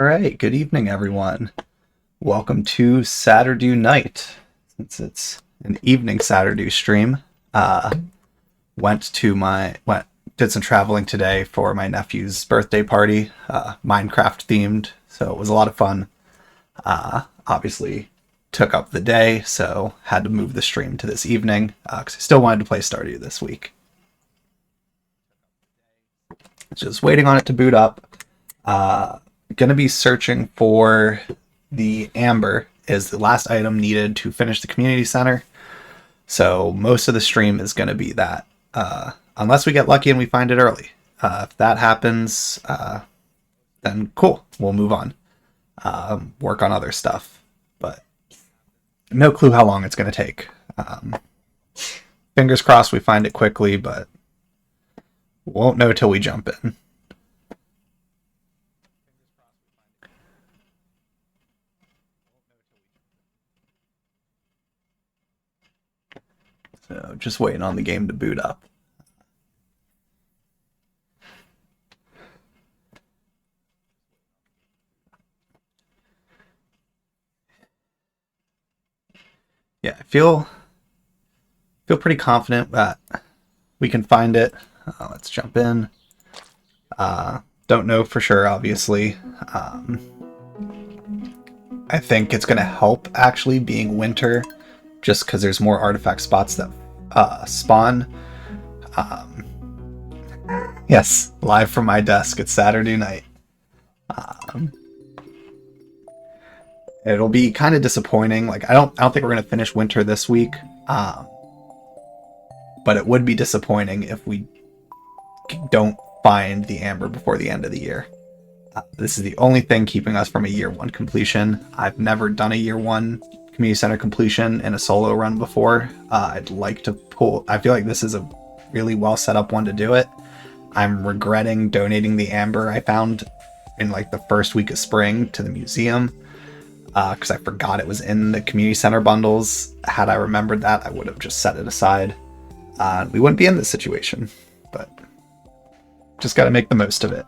All right, good evening, everyone. Welcome to Saturdew Night. Since it's an evening Saturday stream, did some traveling today for my nephew's birthday party, Minecraft themed. So it was a lot of fun. Obviously, took up the day, so had to move the stream to this evening because I still wanted to play Stardew this week. Just waiting on it to boot up. Gonna be searching for the amber is the last item needed to finish the community center. So most of the stream is going to be that, unless we get lucky and we find it early. If that happens, then cool, we'll move on, work on other stuff. But no clue how long it's going to take. Fingers crossed we find it quickly, but won't know till we jump in. So just waiting on the game to boot up. Yeah, I feel pretty confident that we can find it. Let's jump in. Don't know for sure, obviously. I think it's going to help actually being winter, just because there's more artifact spots that spawn. Yes, live from my desk. It's Saturday night. It'll be kind of disappointing. Like I don't think we're gonna finish winter this week. But it would be disappointing if we don't find the amber before the end of the year. This is the only thing keeping us from a year one completion. I've never done a year one community center completion in a solo run before. I'd like to pull. I feel like this is a really well set up one to do it. I'm regretting donating the amber I found in like the first week of spring to the museum because I forgot it was in the community center bundles. Had I remembered that, I would have just set it aside. We wouldn't be in this situation, but just got to make the most of it.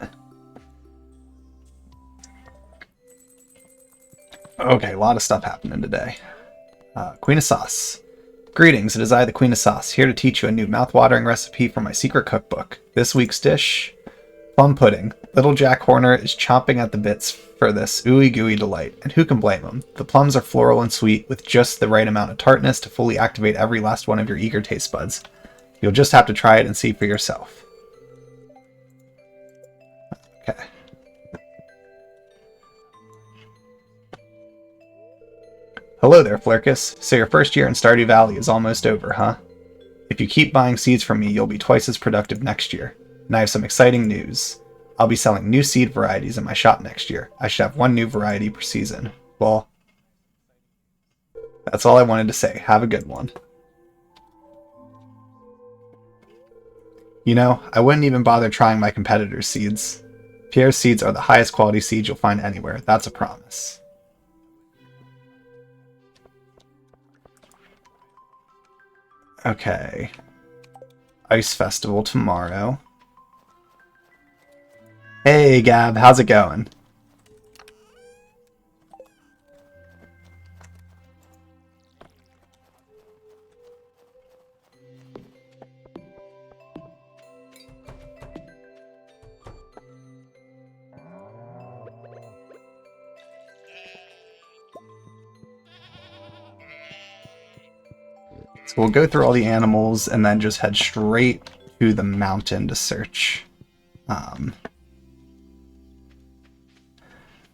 Okay, a lot of stuff happening today. Queen of Sauce. Greetings, it is I, the Queen of Sauce, here to teach you a new mouth-watering recipe from my secret cookbook. This week's dish, plum pudding. Little Jack Horner is chomping at the bits for this ooey-gooey delight, and who can blame him? The plums are floral and sweet, with just the right amount of tartness to fully activate every last one of your eager taste buds. You'll just have to try it and see for yourself. Okay. Hello there, Flurkus. So your first year in Stardew Valley is almost over, huh? If you keep buying seeds from me, you'll be twice as productive next year. And I have some exciting news. I'll be selling new seed varieties in my shop next year. I should have one new variety per season. Well, that's all I wanted to say. Have a good one. You know, I wouldn't even bother trying my competitors' seeds. Pierre's seeds are the highest quality seeds you'll find anywhere. That's a promise. Okay. Ice Festival tomorrow. Hey, Gab, how's it going? So we'll go through all the animals and then just head straight to the mountain to search.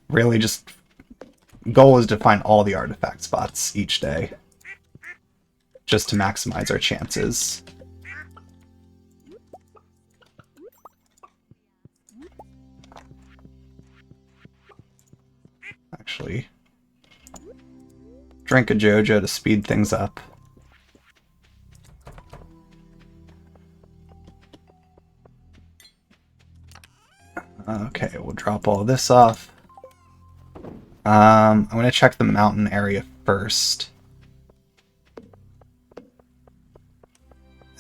Really just goal is to find all the artifact spots each day, just to maximize our chances. Actually, drink a Jojo to speed things up. Okay, we'll drop all this off. I'm going to check the mountain area first.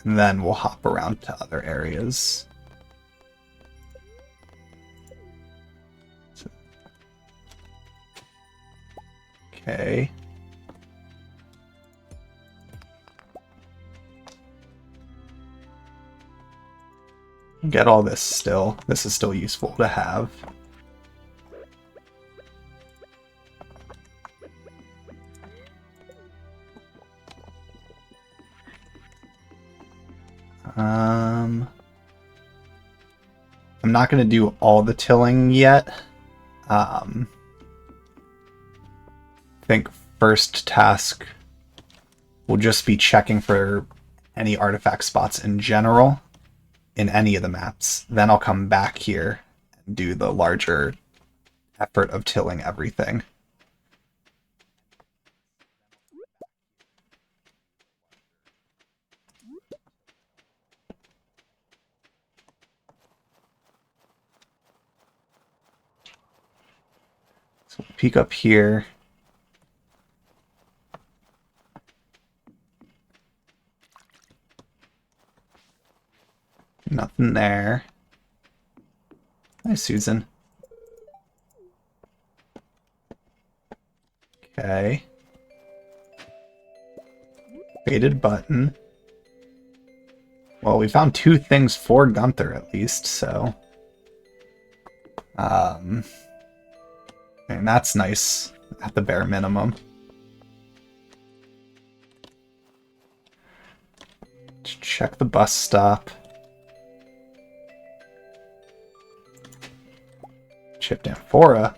And then we'll hop around to other areas. Okay. Get all this still. This is still useful to have. I'm not going to do all the tilling yet. I think first task will just be checking for any artifact spots in general in any of the maps. Then I'll come back here and do the larger effort of tilling everything. So we'll peek up here. Nothing there. Hi, Susan. Okay. Faded button. Well, we found 2 things for Gunther at least, so... and that's nice at the bare minimum. Check the bus stop. Chipped amphora.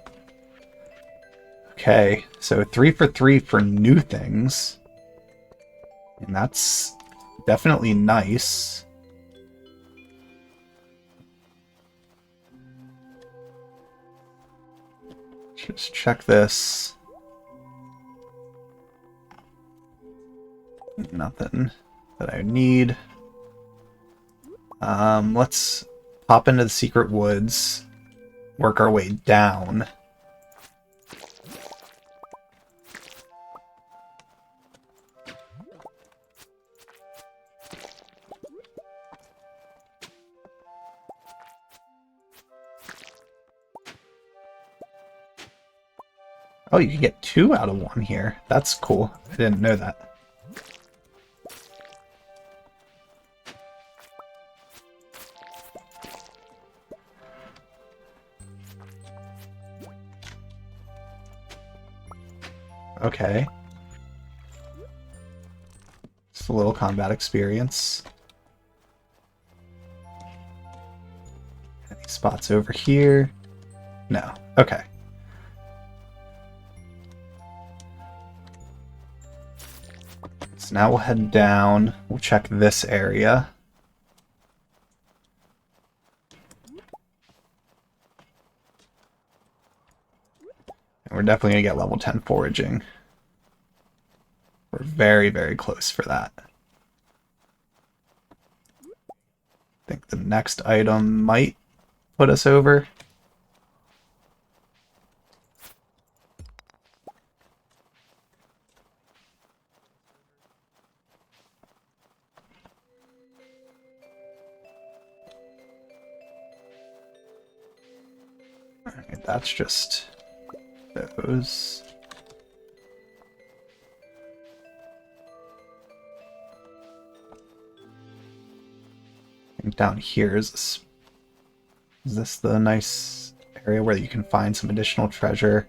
Okay, so 3 for 3 for new things. And that's definitely nice. Just check this. Nothing that I need. Let's pop into the secret woods. Work our way down. Oh, you can get 2 out of 1 here. That's cool. I didn't know that. Okay. Just a little combat experience. Any spots over here? No. Okay. So now we'll head down. We'll check this area. And we're definitely going to get level 10 foraging. We're very, very close for that. I think the next item might put us over. Alright, that's just those. I think down here is this the nice area where you can find some additional treasure?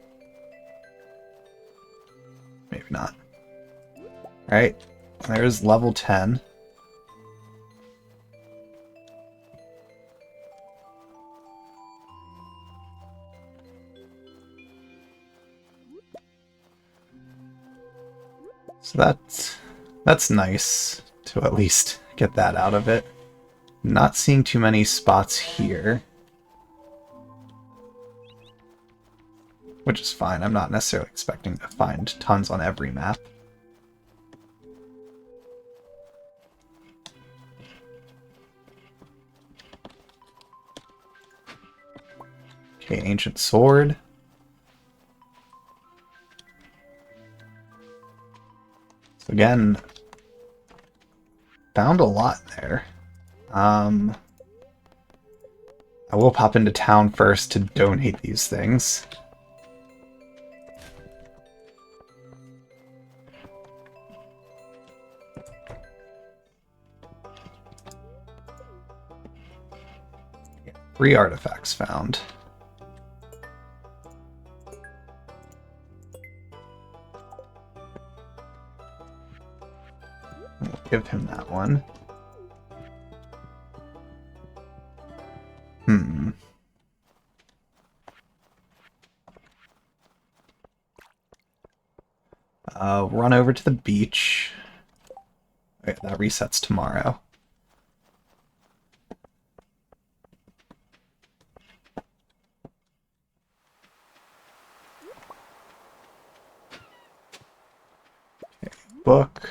Maybe not. Alright, there's level 10. So that's nice to at least get that out of it. Not seeing too many spots here. Which is fine. I'm not necessarily expecting to find tons on every map. Okay, ancient sword. So again, found a lot there. I will pop into town first to donate these things. 3 artifacts found. We'll give him that one. Run over to the beach. Okay, that resets tomorrow. Okay, book.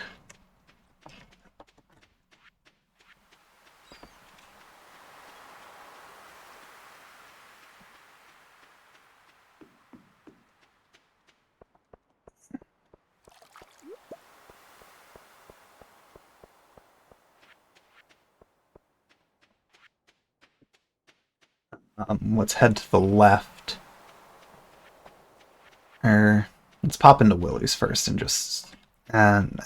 Let's head to the left. Or let's pop into Willie's first and just... And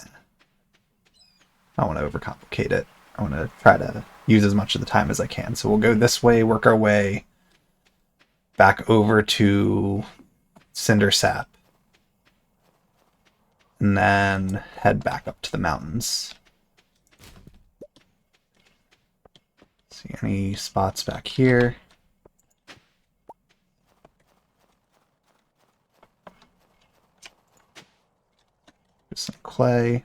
I don't want to overcomplicate it. I want to try to use as much of the time as I can. So we'll go this way, work our way back over to Cinder Sap. And then head back up to the mountains. See any spots back here? Some clay.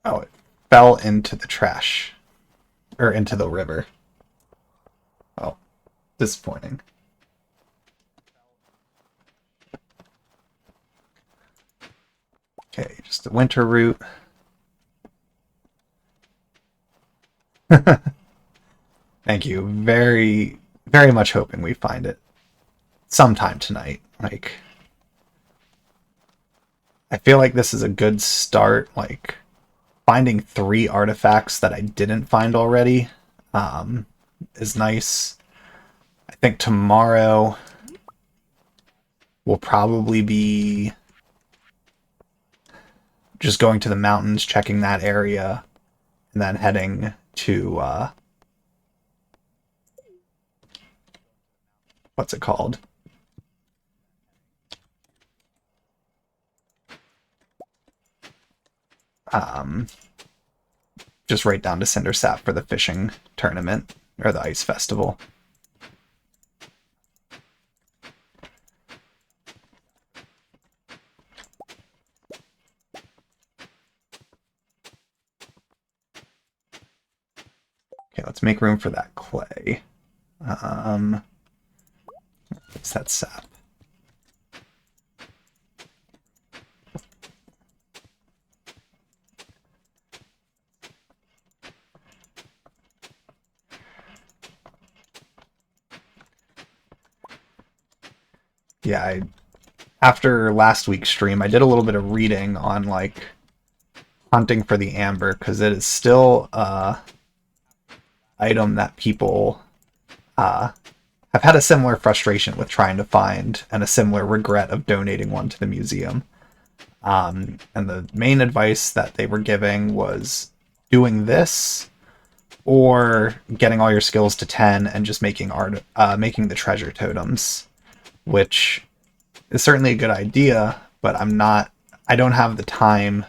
Oh, it fell into the trash. Or into the river. Oh, disappointing. Okay, just a winter root. Thank you. Very, very much hoping we find it sometime tonight. Like, I feel like this is a good start. Like, finding 3 artifacts that I didn't find already is nice. I think tomorrow will probably be just going to the mountains, checking that area, and then heading to what's it called? Just right down to Cinder Sap for the fishing tournament, or the ice festival. Okay, let's make room for that clay. What's that sap? Yeah, after last week's stream, I did a little bit of reading on, like, hunting for the amber, because it is still a item that people have had a similar frustration with trying to find, and a similar regret of donating one to the museum. And the main advice that they were giving was doing this, or getting all your skills to 10 and just making the treasure totems, which is certainly a good idea, but I don't have the time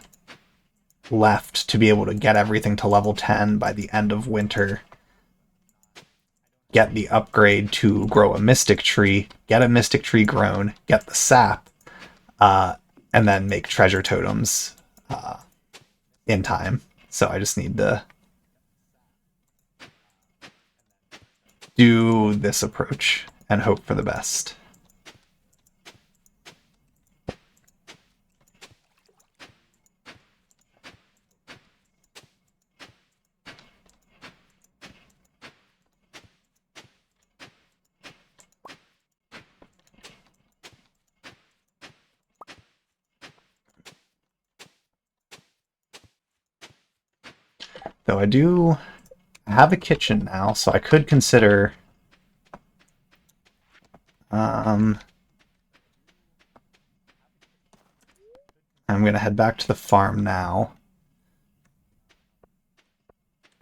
left to be able to get everything to level 10 by the end of winter, get the upgrade to grow a mystic tree, get a mystic tree grown, get the sap, and then make treasure totems in time. So I just need to do this approach and hope for the best. Though I have a kitchen now, so I could consider I'm going to head back to the farm now.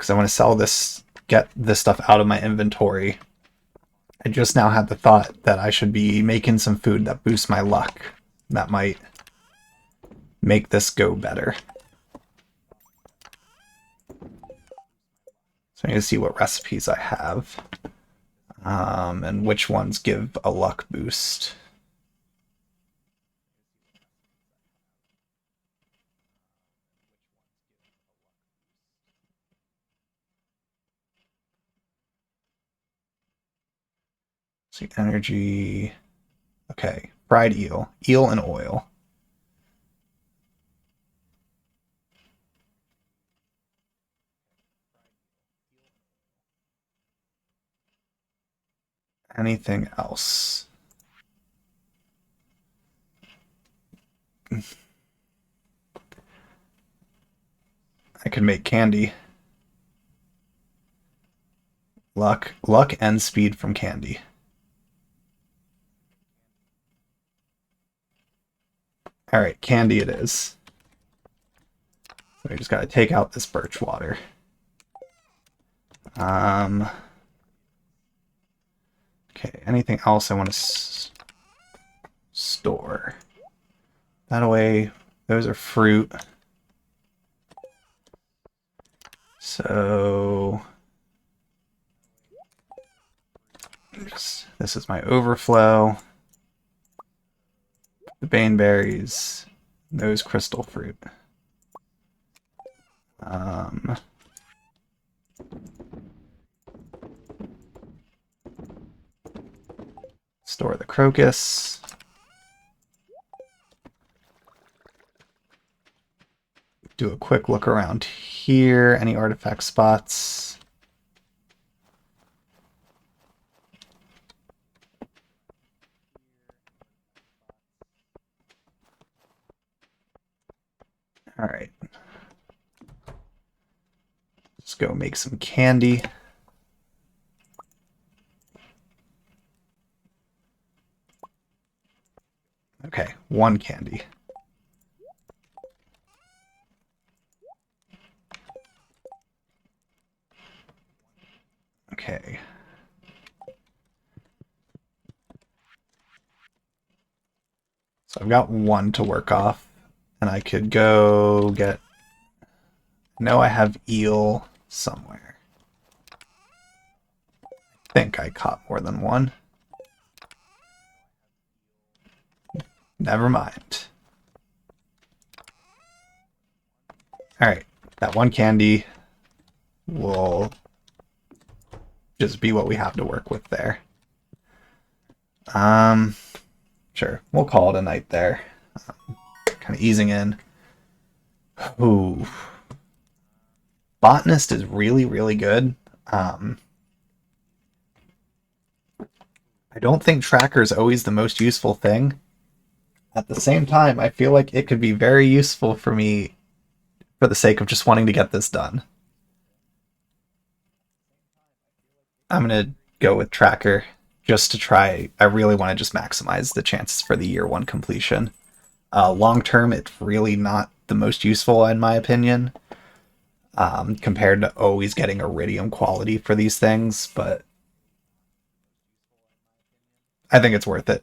because I want to sell this, get this stuff out of my inventory. I just now had the thought that I should be making some food that boosts my luck. That might make this go better. So I need to see what recipes I have. And which ones give a luck boost. See, energy. Okay, fried eel. Eel and oil. Anything else? I could make candy. Luck and speed from candy. Alright, candy it is. So we just gotta take out this birch water. Okay, anything else I want to store? That away. Those are fruit. So this is my overflow. The baneberries, those crystal fruit. Store the crocus. Do a quick look around here. Any artifact spots? All right. Let's go make some candy. Okay, one candy. Okay. So I've got one to work off, and I could go get... No, I have eel somewhere. I think I caught more than one. Never mind. Alright, that one candy will just be what we have to work with there. Sure, we'll call it a night there. Kind of easing in. Ooh. Botanist is really, really good. I don't think Tracker is always the most useful thing. At the same time, I feel like it could be very useful for me for the sake of just wanting to get this done. I'm going to go with Tracker just to try. I really want to just maximize the chances for the year one completion. Long term, it's really not the most useful in my opinion, compared to always getting iridium quality for these things, but I think it's worth it.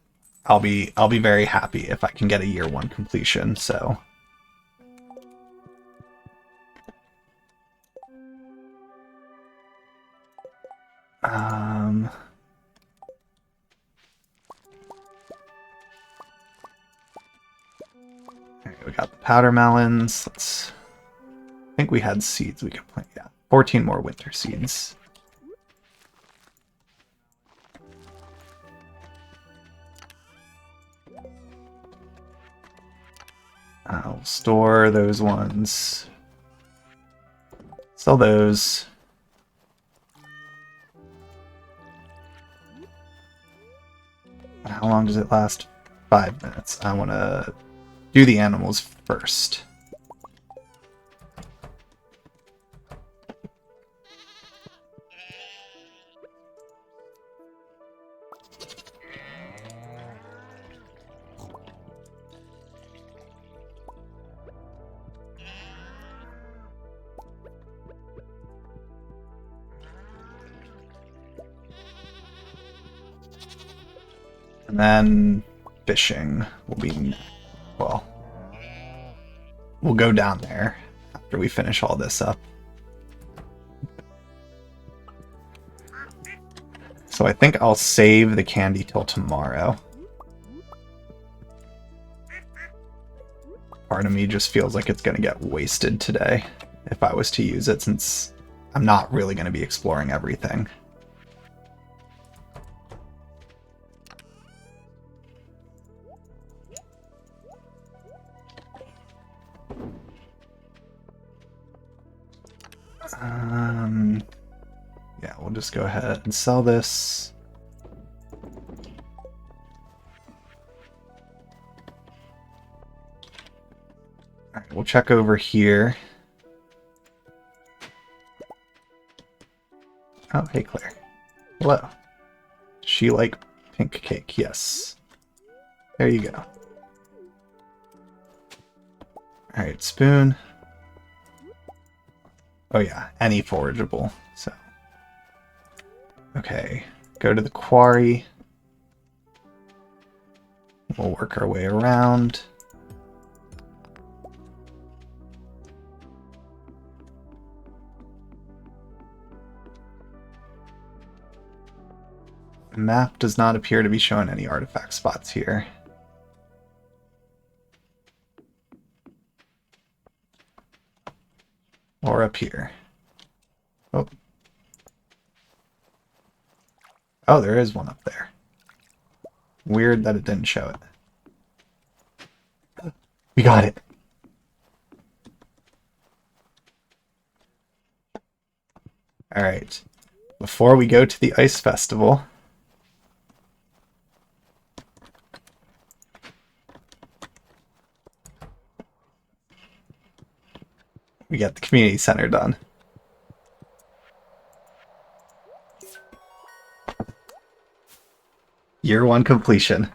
I'll be very happy if I can get a year one completion, so. Alright, we got the powder melons. I think we had seeds we could plant. Yeah, 14 more winter seeds. I'll store those ones. Sell those. How long does it last? 5 minutes. I want to do the animals first. And then fishing will be, well, we'll go down there after we finish all this up. So I think I'll save the candy till tomorrow. Part of me just feels like it's going to get wasted today if I was to use it, since I'm not really going to be exploring everything. Yeah, we'll just go ahead and sell this. Alright, we'll check over here. Oh, hey Claire. Hello. Does she like pink cake? Yes. There you go. Alright, spoon. Oh yeah, any forageable, so. Okay, go to the quarry. We'll work our way around. The map does not appear to be showing any artifact spots here. Or up here. Oh. Oh, there is one up there. Weird that it didn't show it. We got it. Alright. Before we go to the ice festival, we got the community center done. Year 1 completion.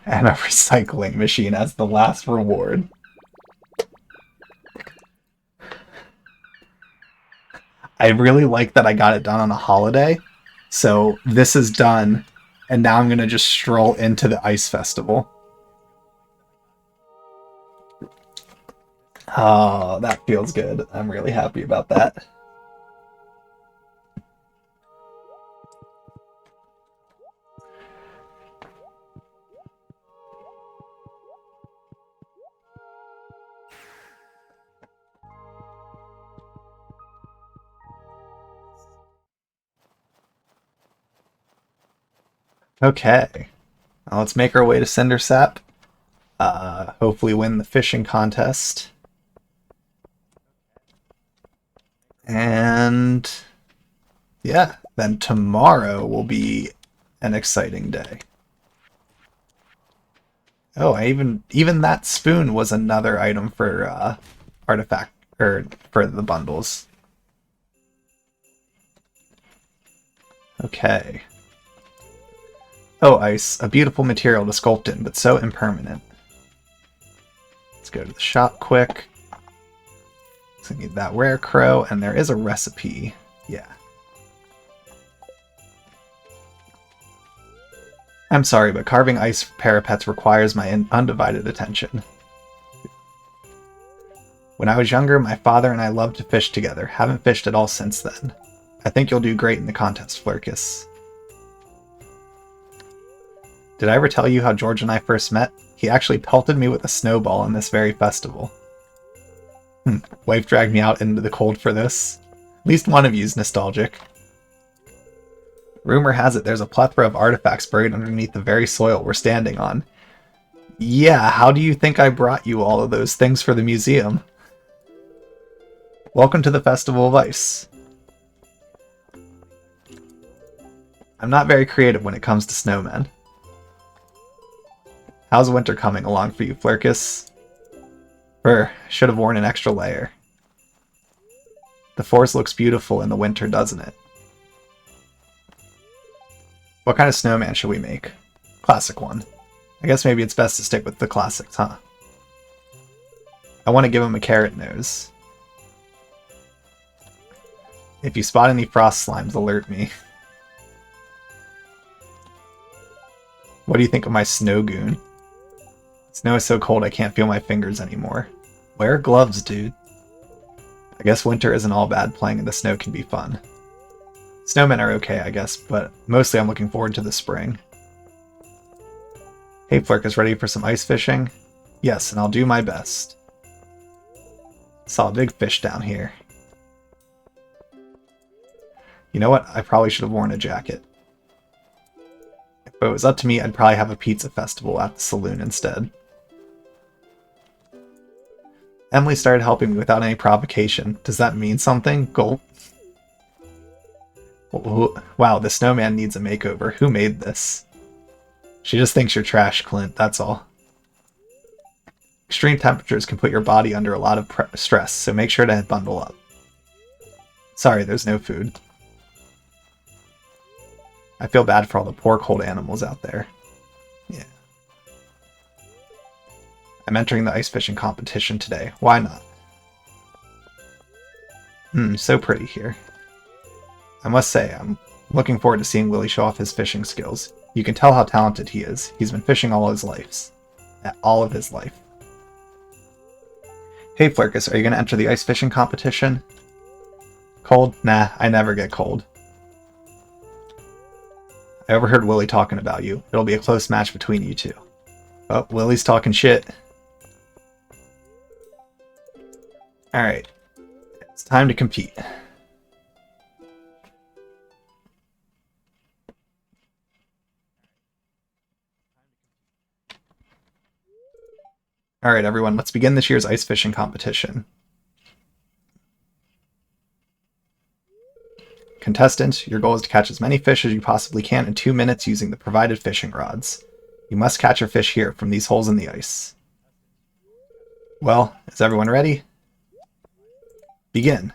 And a recycling machine as the last reward. I really like that I got it done on a holiday. So this is done, and now I'm going to just stroll into the ice festival. Oh, that feels good. I'm really happy about that. Okay. Now let's make our way to Cindersap. Hopefully win the fishing contest. And yeah, then tomorrow will be an exciting day. Oh, even that spoon was another item for artifact, or for the bundles. Okay. Oh, ice, a beautiful material to sculpt in, but so impermanent. Let's go to the shop quick. So I need that rare crow, and there is a recipe. Yeah. I'm sorry, but carving ice parapets requires my undivided attention. When I was younger, my father and I loved to fish together. Haven't fished at all since then. I think you'll do great in the contest, Flurkus. Did I ever tell you how George and I first met? He actually pelted me with a snowball on this very festival. Wife dragged me out into the cold for this. At least one of you's nostalgic. Rumor has it there's a plethora of artifacts buried underneath the very soil we're standing on. Yeah, how do you think I brought you all of those things for the museum? Welcome to the Festival of Ice. I'm not very creative when it comes to snowmen. How's winter coming along for you, Flurkus? Should have worn an extra layer. The forest looks beautiful in the winter, doesn't it? What kind of snowman should we make? Classic one. I guess maybe it's best to stick with the classics, huh? I want to give him a carrot nose. If you spot any frost slimes, alert me. What do you think of my snow goon? Snow is so cold I can't feel my fingers anymore. Wear gloves, dude. I guess winter isn't all bad. Playing in the snow can be fun. Snowmen are okay, I guess, but mostly I'm looking forward to the spring. Hey, Flurkus, ready for some ice fishing? Yes, and I'll do my best. Saw a big fish down here. You know what? I probably should have worn a jacket. If it was up to me, I'd probably have a pizza festival at the saloon instead. Emily started helping me without any provocation. Does that mean something? Gulp. Wow, the snowman needs a makeover. Who made this? She just thinks you're trash, Clint, that's all. Extreme temperatures can put your body under a lot of stress, so make sure to bundle up. Sorry, there's no food. I feel bad for all the poor cold animals out there. Yeah. I'm entering the ice fishing competition today. Why not? So pretty here. I must say, I'm looking forward to seeing Willie show off his fishing skills. You can tell how talented he is. He's been fishing all his life. All of his life. Hey Flurkus, are you going to enter the ice fishing competition? Cold? Nah, I never get cold. I overheard Willie talking about you. It'll be a close match between you two. Oh, Willie's talking shit. Alright. It's time to compete. Alright everyone, let's begin this year's ice fishing competition. Contestant, your goal is to catch as many fish as you possibly can in 2 minutes using the provided fishing rods. You must catch your fish here from these holes in the ice. Well, is everyone ready? Begin.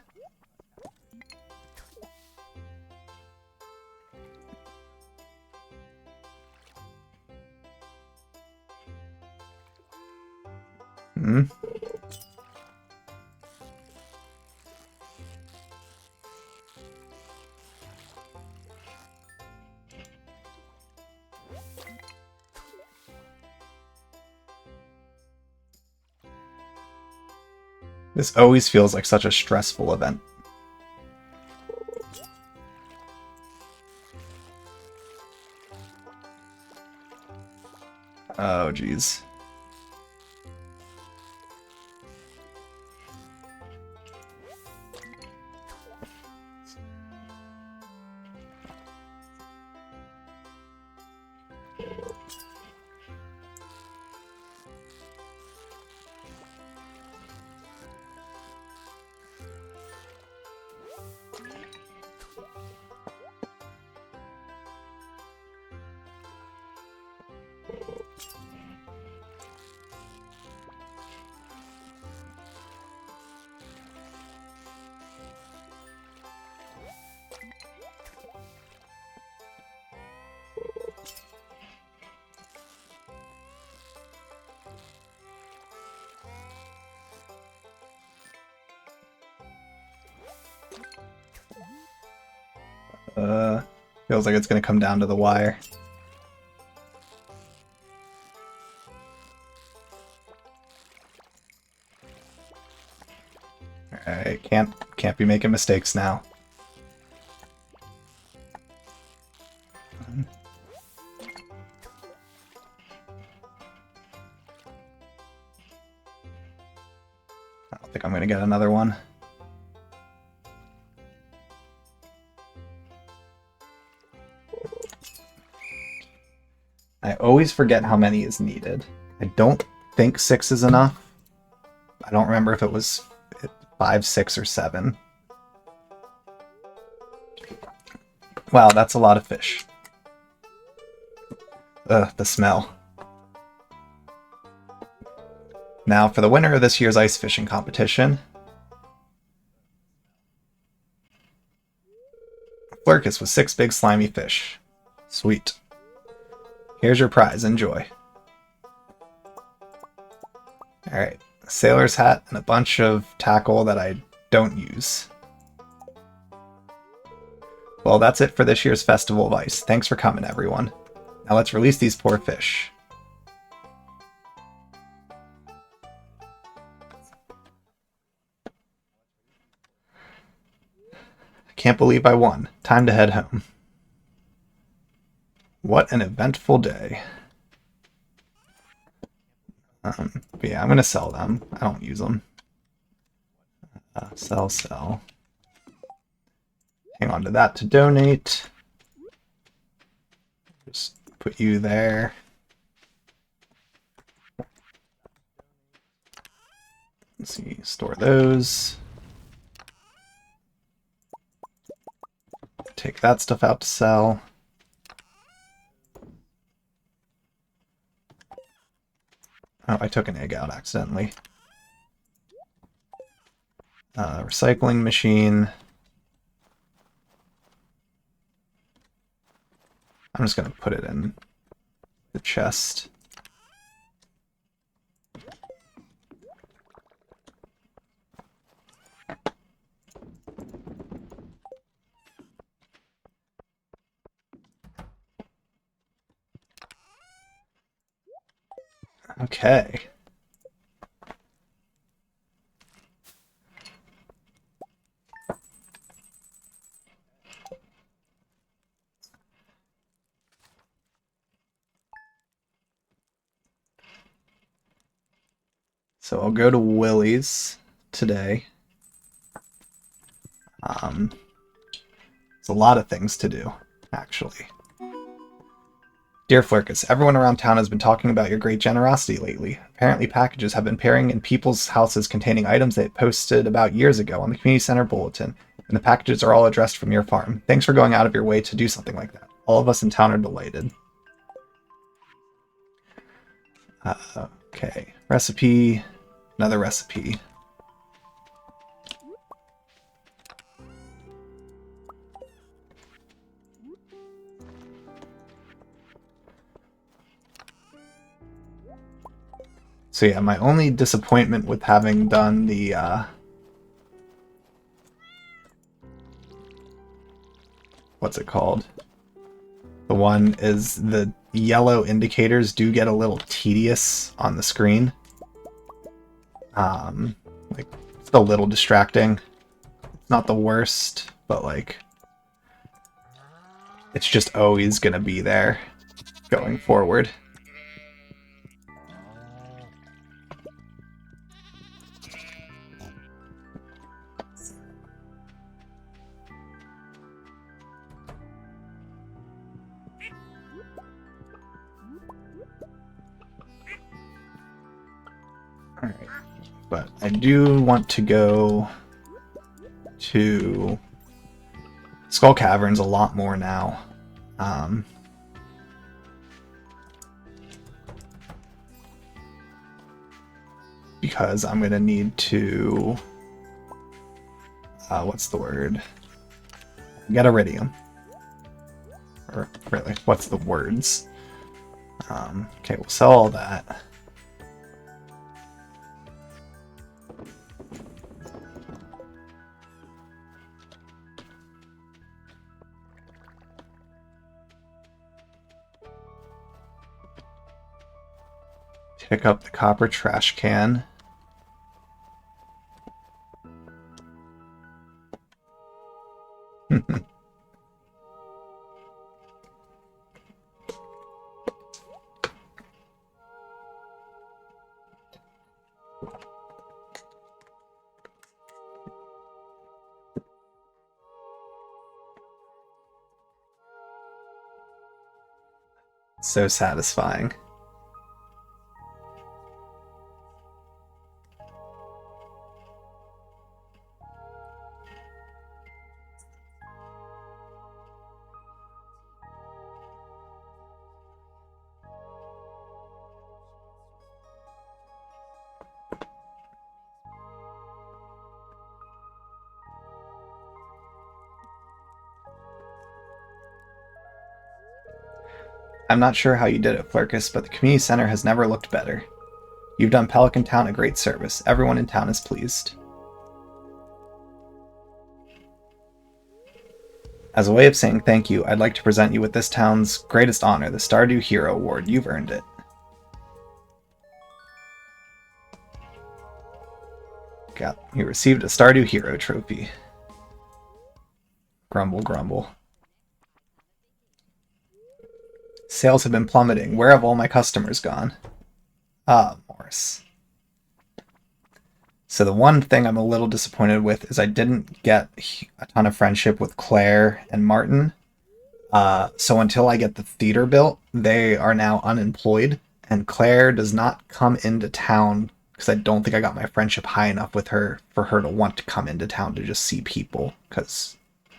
This always feels like such a stressful event. Oh, jeez. Feels like it's gonna come down to the wire. Alright, can't be making mistakes now. I don't think I'm gonna get another one. I always forget how many is needed. I don't think 6 is enough. I don't remember if it was 5, 6, or 7. Wow, that's a lot of fish. Ugh, the smell. Now for the winner of this year's ice fishing competition. Flurkus with 6 big slimy fish. Sweet. Here's your prize, enjoy. Alright, sailor's hat and a bunch of tackle that I don't use. Well, that's it for this year's Festival of Ice. Thanks for coming, everyone. Now let's release these poor fish. I can't believe I won. Time to head home. What an eventful day. But yeah, I'm going to sell them. I don't use them. Sell. Hang on to that to donate. Just put you there. Let's see, store those. Take that stuff out to sell. Oh, I took an egg out accidentally. Recycling machine. I'm just going to put it in the chest. Okay. So I'll go to Willie's today. There's a lot of things to do, actually. Dear Flurkus, everyone around town has been talking about your great generosity lately. Apparently packages have been appearing in people's houses containing items they posted about years ago on the community center bulletin, and the packages are all addressed from your farm. Thanks for going out of your way to do something like that. All of us in town are delighted. Okay, recipe, another recipe. So yeah, my only disappointment with having done the what's it called? The one is the yellow indicators do get a little tedious on the screen. Like it's a little distracting. It's not the worst, but like it's just always gonna be there going forward. Alright, but I do want to go to Skull Caverns a lot more now. Because I'm going to need to... what's the word? Get iridium. Or, really, what's the words? Okay, we'll sell all that. Pick up the copper trash can. So satisfying. I'm not sure how you did it, Flurkus, but the community center has never looked better. You've done Pelican Town a great service. Everyone in town is pleased. As a way of saying thank you, I'd like to present you with this town's greatest honor, the Stardew Hero Award. You've earned it. You received a Stardew Hero trophy. Grumble, grumble. Sales have been plummeting. Where have all my customers gone? Ah, Morris. So the one thing I'm a little disappointed with is I didn't get a ton of friendship with Claire and Martin. So until I get the theater built, they are now unemployed. And Claire does not come into town because I don't think I got my friendship high enough with her for her to want to come into town to just see people, because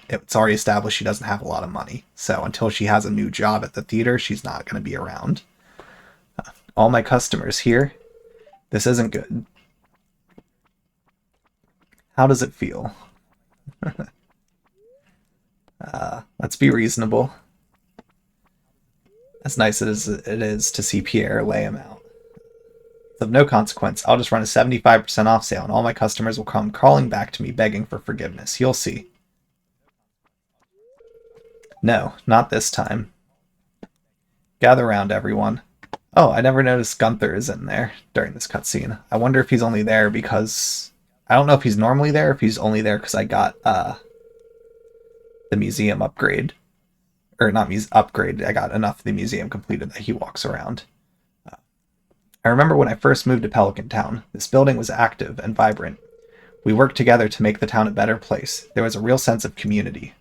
it's already established she doesn't have a lot of money. So until she has a new job at the theater, she's not going to be around. All my customers here. This isn't good. How does it feel? Let's be reasonable. As nice as it is to see Pierre lay him out. It's of no consequence. I'll just run a 75% off sale and all my customers will come crawling back to me begging for forgiveness. You'll see. No, not this time. Gather round, everyone. Oh, I never noticed Gunther is in there during this cutscene. I wonder if he's only there because... I don't know if he's normally there, or if he's only there because I got the museum upgrade. Or not upgrade, I got enough of the museum completed that he walks around. I remember when I first moved to Pelican Town. This building was active and vibrant. We worked together to make the town a better place. There was a real sense of community.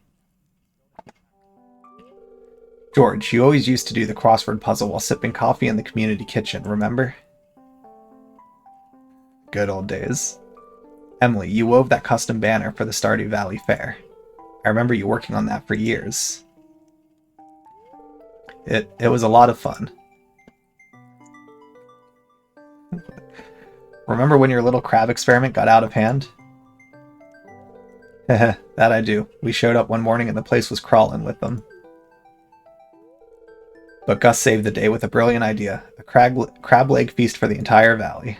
George, you always used to do the crossword puzzle while sipping coffee in the community kitchen, remember? Good old days. Emily, you wove that custom banner for the Stardew Valley Fair. I remember you working on that for years. It was a lot of fun. Remember when your little crab experiment got out of hand? Heh, that I do. We showed up one morning and the place was crawling with them. But Gus saved the day with a brilliant idea. A crab leg feast for the entire valley.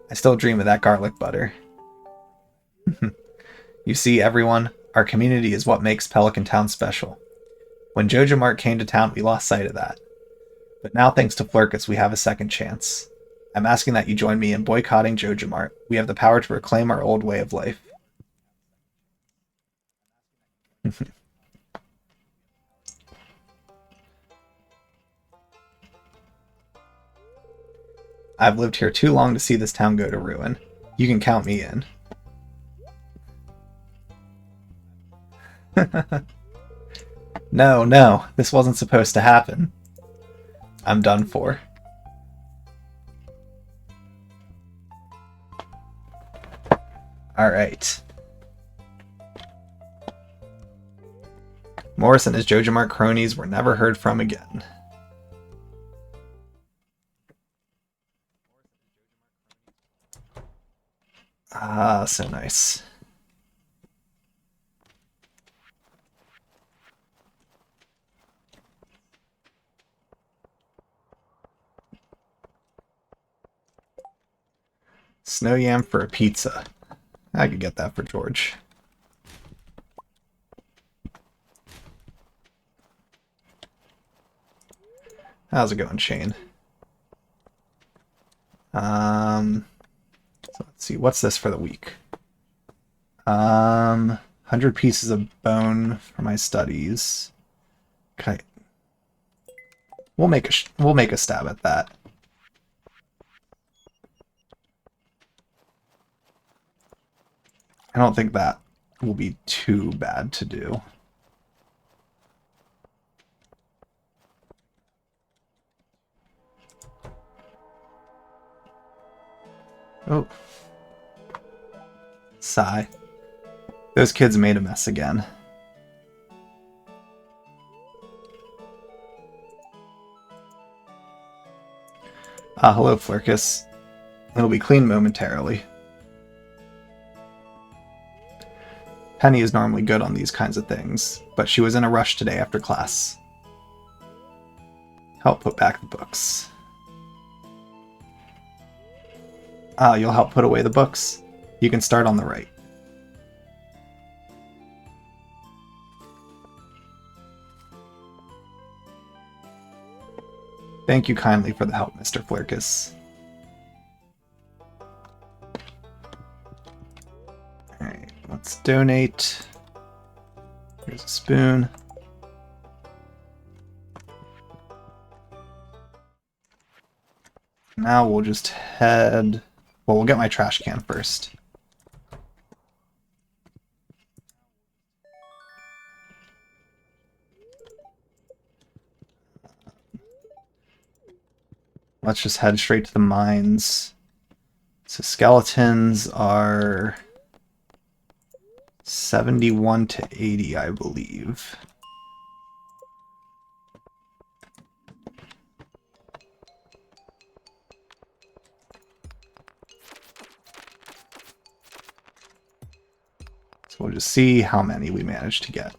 I still dream of that garlic butter. You see, everyone, our community is what makes Pelican Town special. When Jojo Mart came to town, we lost sight of that. But now, thanks to Flurkus, we have a second chance. I'm asking that you join me in boycotting Jojo Mart. We have the power to reclaim our old way of life. I've lived here too long to see this town go to ruin. You can count me in. No, this wasn't supposed to happen. I'm done for. Alright. Morris and his Jojo Mart cronies were never heard from again. Ah, so nice. Snow yam for a pizza. I could get that for George. How's it going, Shane? So let's see, what's this for the week? 100 pieces of bone for my studies. Okay. We'll make a stab at that. I don't think that will be too bad to do. Oh. Sigh. Those kids made a mess again. Ah, hello, Flurkus. It'll be clean momentarily. Penny is normally good on these kinds of things, but she was in a rush today after class. Help put back the books. Ah, you'll help put away the books? You can start on the right. Thank you kindly for the help, Mr. Flirkus. Alright, let's donate. Here's a spoon. Now we'll just head... Well, we'll get my trash can first. Let's just head straight to the mines. So skeletons are 71 to 80, I believe. So we'll just see how many we manage to get.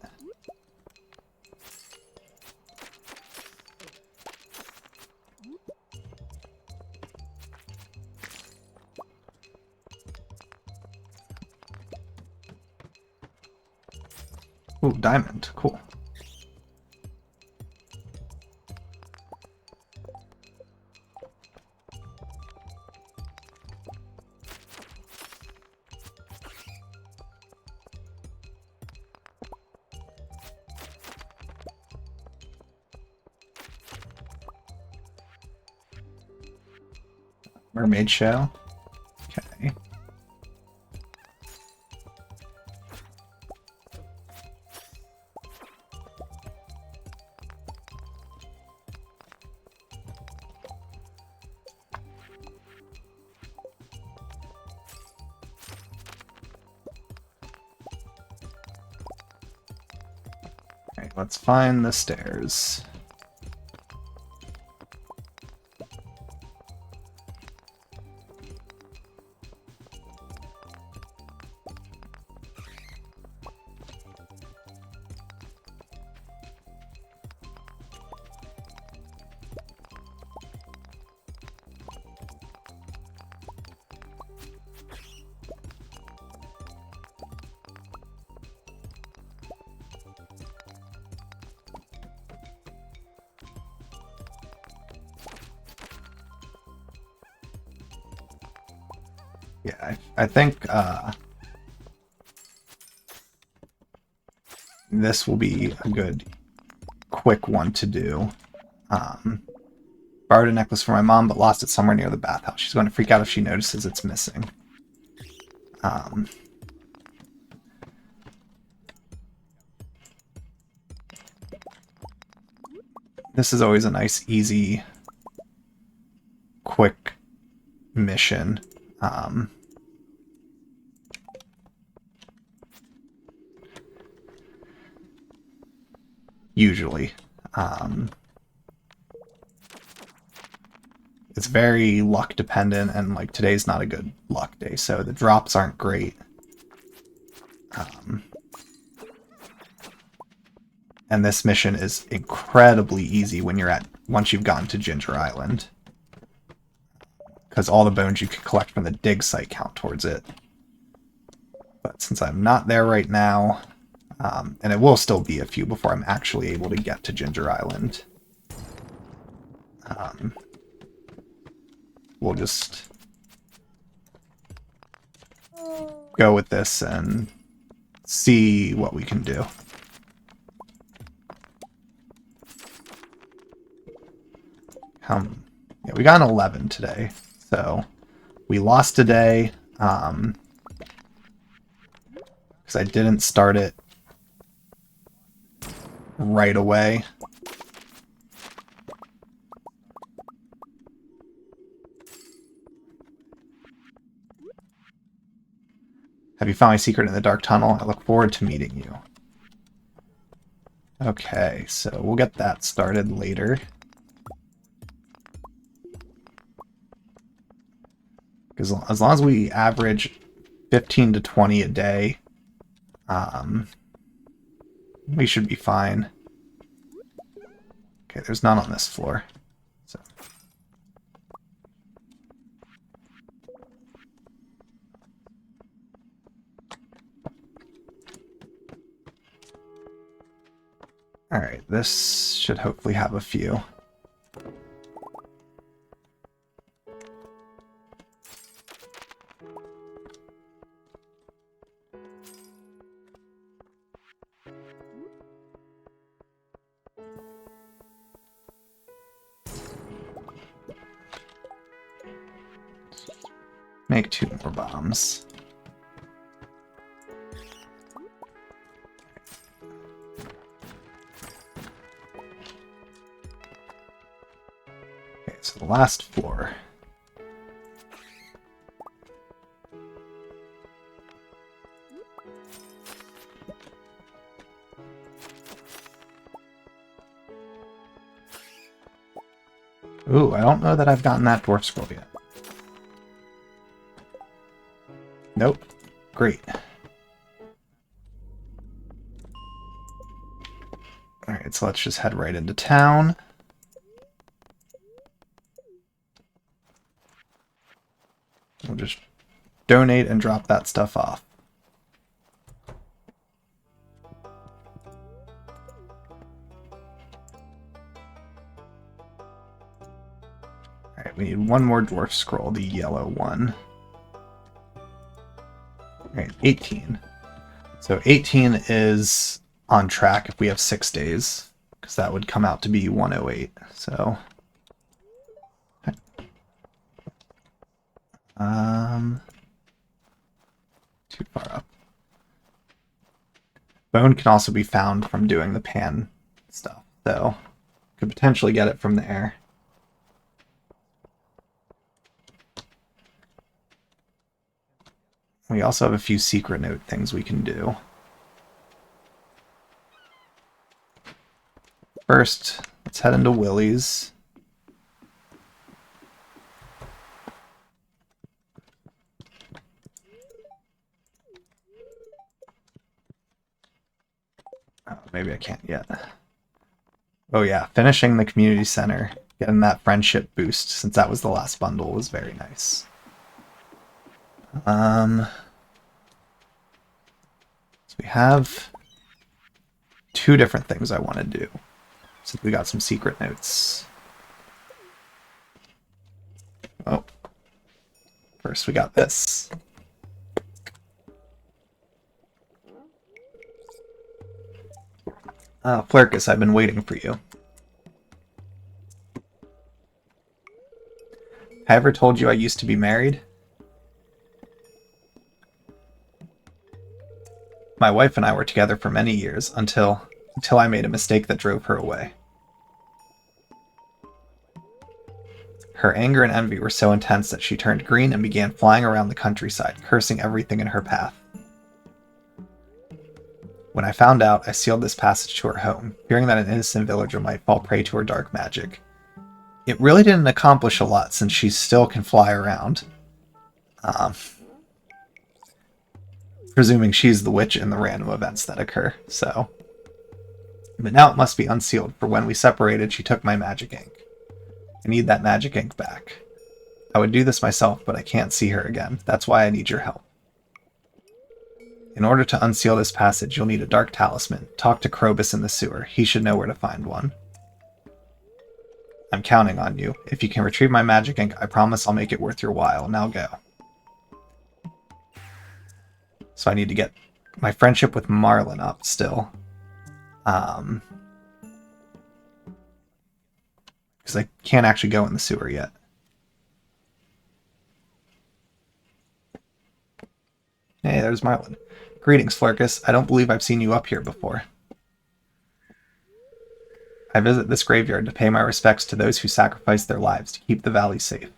Ooh, diamond. Cool. Mermaid shell. Okay. Alright, let's find the stairs. Yeah, I think this will be a good, quick one to do. Borrowed a necklace for my mom, but lost it somewhere near the bathhouse. She's going to freak out if she notices it's missing. This is always a nice, easy, quick mission. Usually. It's very luck dependent, and like today's not a good luck day, so the drops aren't great. And this mission is incredibly easy when you're once you've gotten to Ginger Island, because all the bones you can collect from the dig site count towards it. But since I'm not there right now, and it will still be a few before I'm actually able to get to Ginger Island, we'll just go with this and see what we can do. Yeah, we got an 11 today, so we lost today because I didn't start it right away. Have you found my secret in the dark tunnel? I look forward to meeting you. Okay, so we'll get that started later. Because as long as we average 15 to 20 a day, we should be fine. Okay, there's none on this floor. So. Alright, this should hopefully have a few. Make 2 more bombs. Okay, so the last floor. Ooh, I don't know that I've gotten that dwarf scroll yet. Nope. Great. Alright, so let's just head right into town. We'll just donate and drop that stuff off. Alright, we need one more dwarf scroll, the yellow one. Alright, 18. So 18 is on track if we have 6 days, because that would come out to be 108. So, too far up. Bone can also be found from doing the pan stuff, so could potentially get it from there. We also have a few secret note things we can do. First, let's head into Willie's. Oh, maybe I can't yet. Oh yeah, finishing the community center, getting that friendship boost since that was the last bundle was very nice. So we have 2 different things I want to do. Since we got some secret notes. Oh. First we got this. Flurkus, I've been waiting for you. Have I ever told you I used to be married? My wife and I were together for many years until I made a mistake that drove her away. Her anger and envy were so intense that she turned green and began flying around the countryside, cursing everything in her path. When I found out, I sealed this passage to her home, fearing that an innocent villager might fall prey to her dark magic. It really didn't accomplish a lot since she still can fly around. Presuming she's the witch in the random events that occur, so. But now it must be unsealed, for when we separated, she took my magic ink. I need that magic ink back. I would do this myself, but I can't see her again. That's why I need your help. In order to unseal this passage, you'll need a dark talisman. Talk to Krobus in the sewer. He should know where to find one. I'm counting on you. If you can retrieve my magic ink, I promise I'll make it worth your while. Now go. So I need to get my friendship with Marlin up still. Because I can't actually go in the sewer yet. Hey, there's Marlin. Greetings, Flurkus. I don't believe I've seen you up here before. I visit this graveyard to pay my respects to those who sacrificed their lives to keep the valley safe.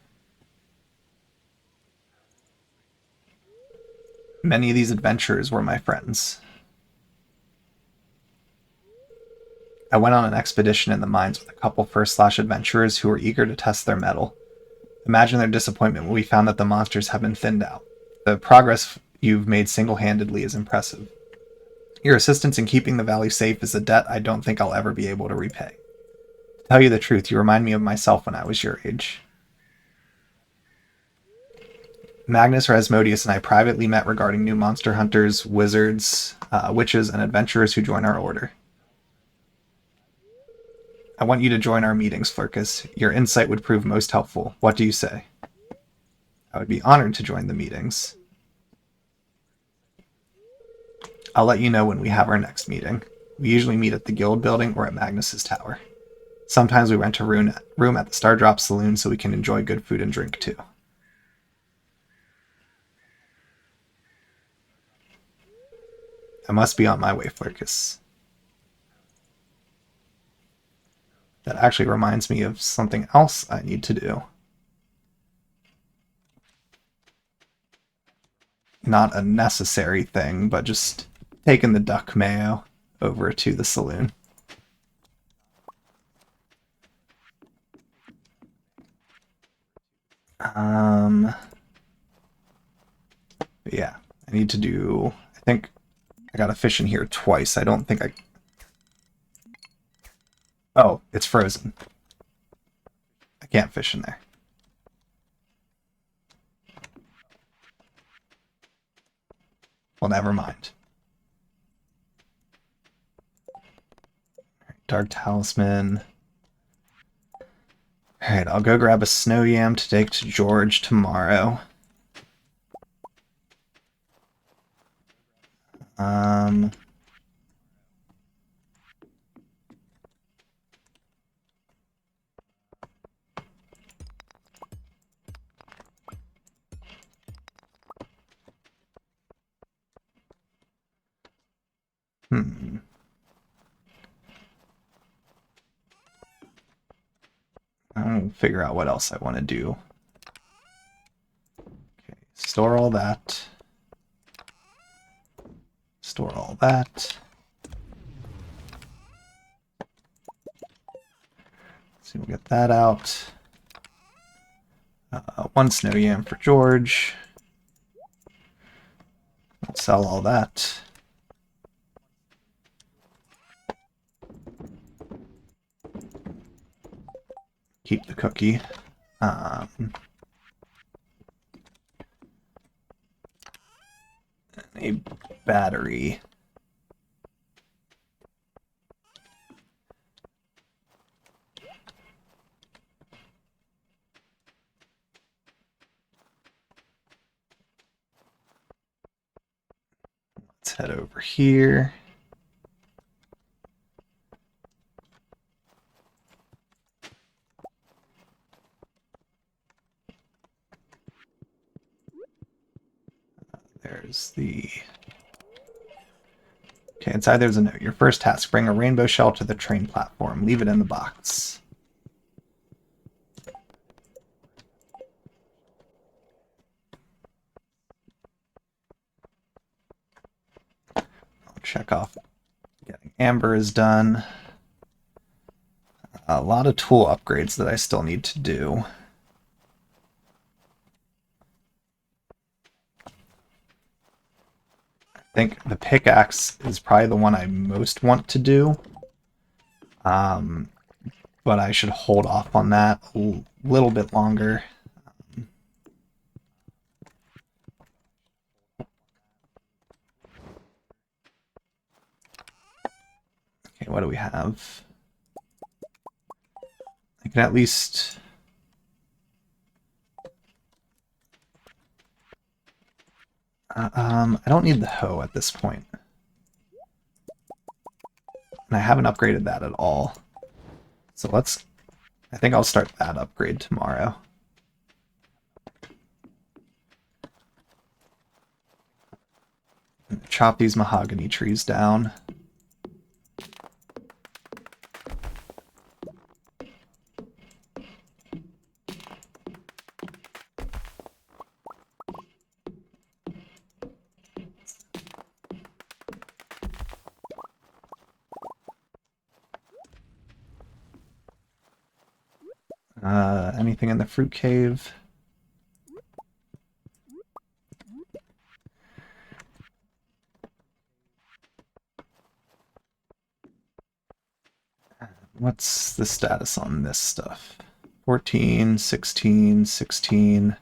Many of these adventurers were my friends. I went on an expedition in the mines with a couple first-slash adventurers who were eager to test their mettle. Imagine their disappointment when we found that the monsters have been thinned out. The progress you've made single-handedly is impressive. Your assistance in keeping the valley safe is a debt I don't think I'll ever be able to repay. To tell you the truth, you remind me of myself when I was your age. Magnus Rasmodius and I privately met regarding new monster hunters, wizards, witches, and adventurers who join our order. I want you to join our meetings, Flurkus. Your insight would prove most helpful. What do you say? I would be honored to join the meetings. I'll let you know when we have our next meeting. We usually meet at the guild building or at Magnus's tower. Sometimes we rent a room at the Stardrop Saloon so we can enjoy good food and drink too. I must be on my way, Flirkus. That actually reminds me of something else I need to do. Not a necessary thing, but just taking the duck mayo over to the saloon. Yeah, I need to do, I think I gotta fish in here twice. I don't think I... Oh, it's frozen. I can't fish in there. Well, never mind. Dark Talisman. Alright, I'll go grab a snow yam to take to George tomorrow. I'll figure out what else I want to do. Okay, store all that. Store all that. So we'll get that out. One snow yam for George. We'll sell all that. Keep the cookie. A battery. Let's head over here. There's the... Okay, inside there's a note. Your first task, bring a rainbow shell to the train platform. Leave it in the box. I'll check off getting amber is done. A lot of tool upgrades that I still need to do. I think the pickaxe is probably the one I most want to do. But I should hold off on that a little bit longer. Okay, what do we have? I can at least... I don't need the hoe at this point. And I haven't upgraded that at all. So let's... I think I'll start that upgrade tomorrow. Chop these mahogany trees down. Anything in the fruit cave? What's the status on this stuff? 14, 16, 16,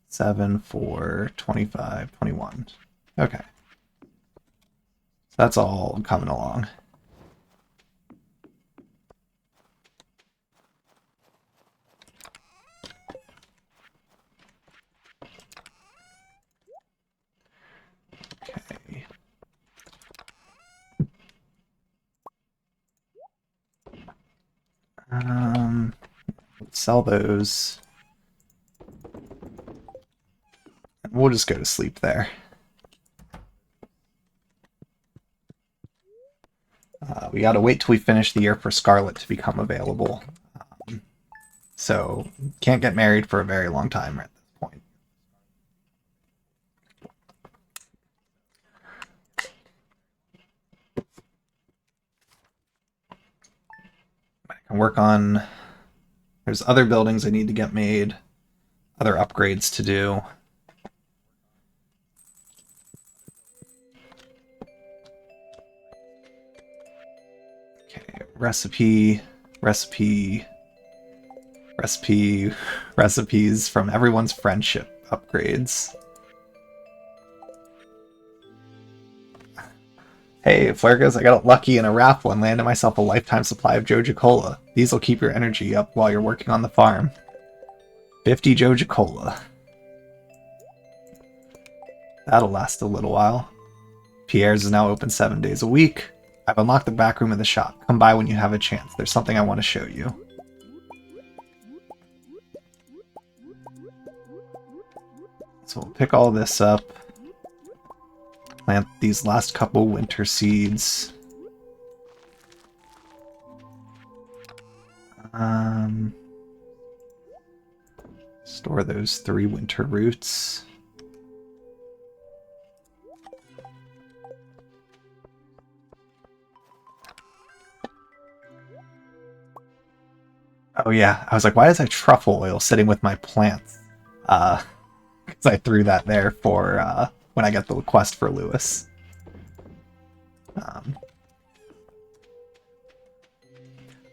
7, 4, 25, 21. Okay. So that's all coming along. sell those. And we'll just go to sleep there. We gotta wait till we finish the year for Scarlet to become available. So, can't get married for a very long time at this point. I can work on... There's other buildings I need to get made, other upgrades to do. Okay, recipes from everyone's friendship upgrades. Hey, Flargos, I got lucky in a raffle and landed myself a lifetime supply of Joja Cola. These will keep your energy up while you're working on the farm. 50 Joja Cola. That'll last a little while. Pierre's is now open 7 days a week. I've unlocked the back room of the shop. Come by when you have a chance. There's something I want to show you. So we'll pick all this up. Plant these last couple winter seeds. Store those 3 winter roots. Oh yeah, I was like, why is there truffle oil sitting with my plants? Because I threw that there for when I get the quest for Lewis.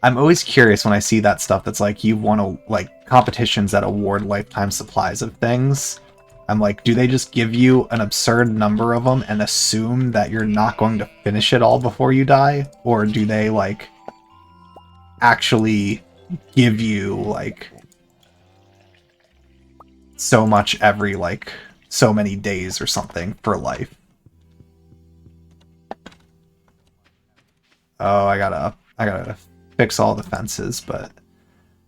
I'm always curious when I see that stuff that's like, you want to, like, competitions that award lifetime supplies of things. I'm like, do they just give you an absurd number of them and assume that you're not going to finish it all before you die? Or do they, like, actually give you, like, so much every, like, so many days or something for life? Oh, I gotta fix all the fences, but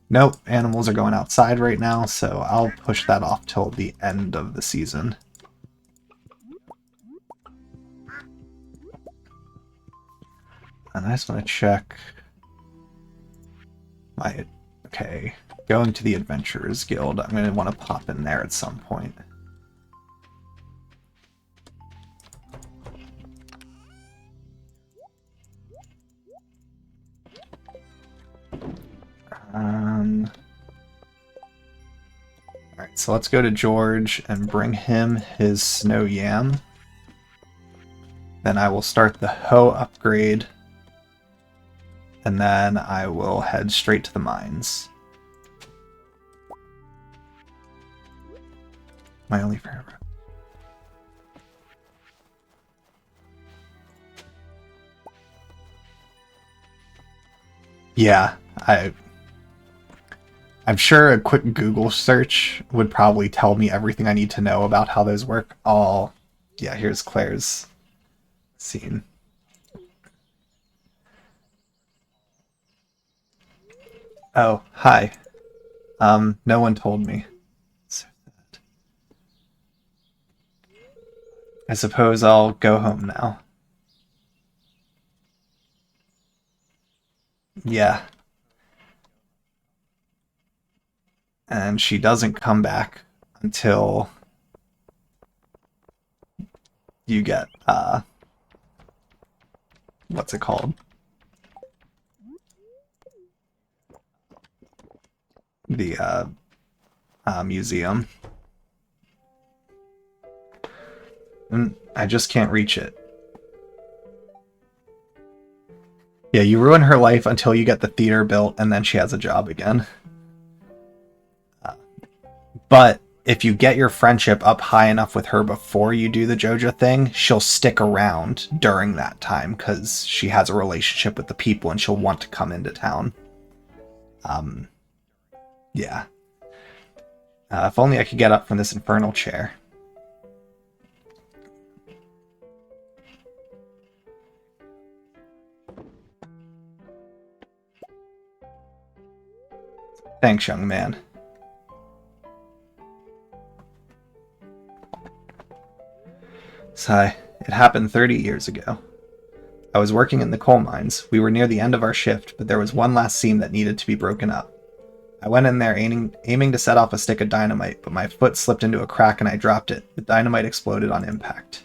nope, animals are going outside right now, so I'll push that off till the end of the season. And I just want to check my... Okay, going to the Adventurers Guild. I'm going to want to pop in there at some point. Alright, so let's go to George and bring him his snow yam. Then I will start the hoe upgrade. And then I will head straight to the mines. My only favorite. Yeah, I'm sure a quick Google search would probably tell me everything I need to know about how those work. Oh, yeah, here's Claire's scene. Oh, hi. No one told me. So sad. I suppose I'll go home now. Yeah. And she doesn't come back until you get, what's it called? The, museum. And I just can't reach it. Yeah, you ruin her life until you get the theater built, and then she has a job again. But if you get your friendship up high enough with her before you do the Joja thing, she'll stick around during that time, because she has a relationship with the people, and she'll want to come into town. Yeah. If only I could get up from this infernal chair. Thanks, young man. Sigh. It happened 30 years ago. I was working in the coal mines. We were near the end of our shift, but there was one last seam that needed to be broken up. I went in there aiming to set off a stick of dynamite, but my foot slipped into a crack and I dropped it. The dynamite exploded on impact.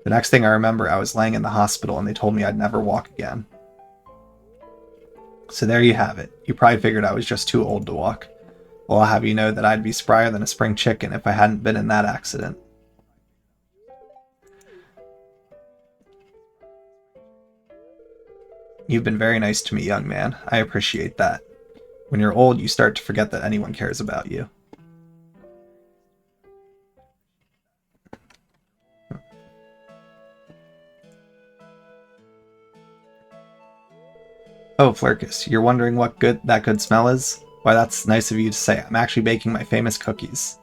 The next thing I remember, I was laying in the hospital and they told me I'd never walk again. So there you have it. You probably figured I was just too old to walk. Well, I'll have you know that I'd be sprier than a spring chicken if I hadn't been in that accident. You've been very nice to me, young man. I appreciate that. When you're old, you start to forget that anyone cares about you. Oh, Flurkus, you're wondering what that good smell is? Why, that's nice of you to say. I'm actually baking my famous cookies.